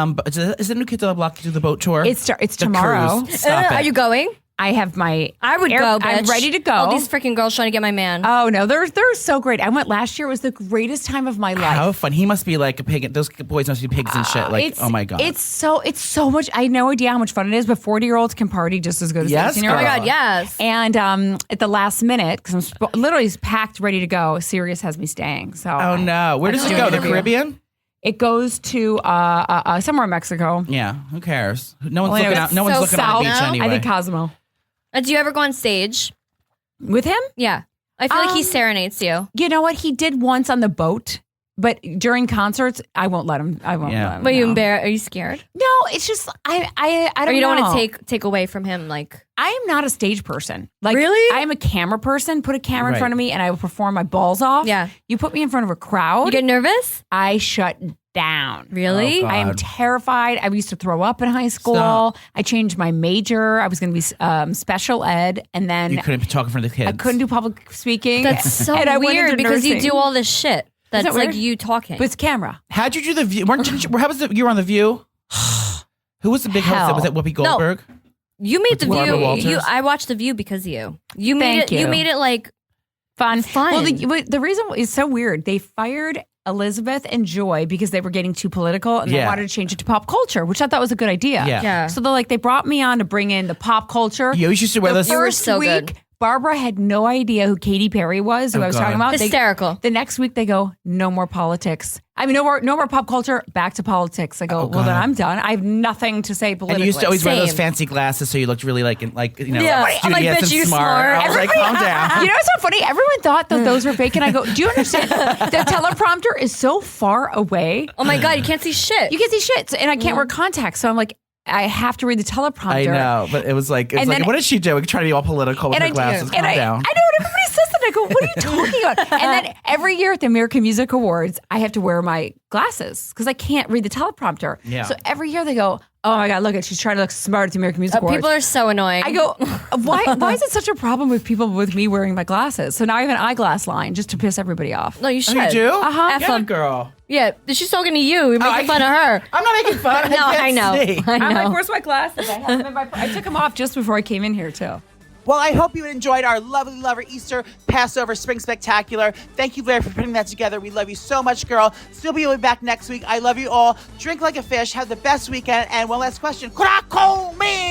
Is it New Kids on the Block to do the boat tour?
It's
The
tomorrow.
cruise. Stop
Are
it.
you going?
I have my.
I would go, bitch.
I'm ready to go.
All these freaking girls trying to get my man.
Oh no, they're so great. I went last year. It was the greatest time of my life.
How fun. He must be like a pig. Those boys must be pigs and shit. Like, oh my God.
It's so much. I had no idea how much fun it is, but 40-year-olds can party just as good as
Yes,
16-year-olds.
Oh my
girl.
God, yes.
And at the last minute, because I'm literally packed, ready to go, Sirius has me staying. So
oh no. Where does it go? The Caribbean?
it goes to somewhere in Mexico.
Yeah. Who cares? No one's
Well,
looking
it's
out. No one's
so
looking on
south.
the beach anyway.
I think Cosmo.
Do you ever go on stage?
With him?
Yeah. I feel like he serenades you.
You know what? He did once on the boat, but during concerts, I won't let him. I won't let him.
But
no.
are you scared?
No, it's just I don't
Or you don't
know.
want to take away from him, like.
I am not a stage person. Like,
Really?
I am a camera person. Put a camera in
Right.
front of me and I will perform my balls off.
Yeah.
You put me in front of a crowd,
You get nervous?
I shut down.
Really?
Oh, God.
I am terrified. I used to throw up in high school.
Stop.
I changed my major. I was going to be special ed, and then
You couldn't talk in front of the kids.
I couldn't do public speaking.
That's so
And I went
weird
into
because you
nursing.
do all this shit. That's
that
like
weird?
you talking.
But it's camera.
How'd you do the View? How was it? You were on the View. Who was the big host?
Hell.
Was it Whoopi Goldberg?
You made the
Barbara
View.
Walters?
I watched the View because of you. You made
Thank
it. You
you.
made it like
Fun.
Fun.
Well, the reason is so weird. They fired Elizabeth and Joy because they were getting too political and they
Yeah.
wanted to change it to pop culture, which I thought was a good idea.
Yeah.
Yeah.
So they brought me on to bring in the pop culture.
You always used to wear those.
You were
First
so
week,
good.
Barbara had no idea who Katy Perry was, who
Oh,
I was
God.
talking about.
hysterical.
The next week they go, no more politics. I mean, no more pop culture. Back to politics. I go, well, then
God.
I'm done. I have nothing to say politically.
And you used to always wear those
Same.
fancy glasses, so you looked really like
Yeah. I'm like,
studious
bitch,
and
you
smart.
smart.
I was like, calm down.
You know what's so funny? Everyone thought that those were fake, and I go, do you understand? The teleprompter is so far away.
Oh my God, you can't see shit.
You can't see shit, and I can't wear contacts. So I'm like, I have to read the teleprompter.
I know, but it was like,
And then-
what is she doing? Trying to be all political with
And
her
I
glasses.
and
Calm
I
down.
know, and everybody says that. I go, what are you talking about? And then every year at the American Music Awards, I have to wear my glasses because I can't read the teleprompter.
Yeah.
So every year they go, oh my God, look at she's trying to look smart at the American Music Awards.
People are so annoying.
I go, why is it such a problem with people with me wearing my glasses? So now I have an eyeglass line just to piss everybody off.
No, you should.
Oh, you do?
Uh-huh.
F
Yeah,
them.
girl.
Yeah, she's talking to you. You're making fun of her.
I'm not making fun.
No, I know. I
I'm like,
know.
where's my glasses? I have them in my I took them off just before I came in here too.
Well, I hope you enjoyed our lovely lover Easter Passover Spring Spectacular. Thank you, Blair, for putting that together. We love you so much, girl. Still be back next week. I love you all. Drink like a fish. Have the best weekend. And one last question. Crack me!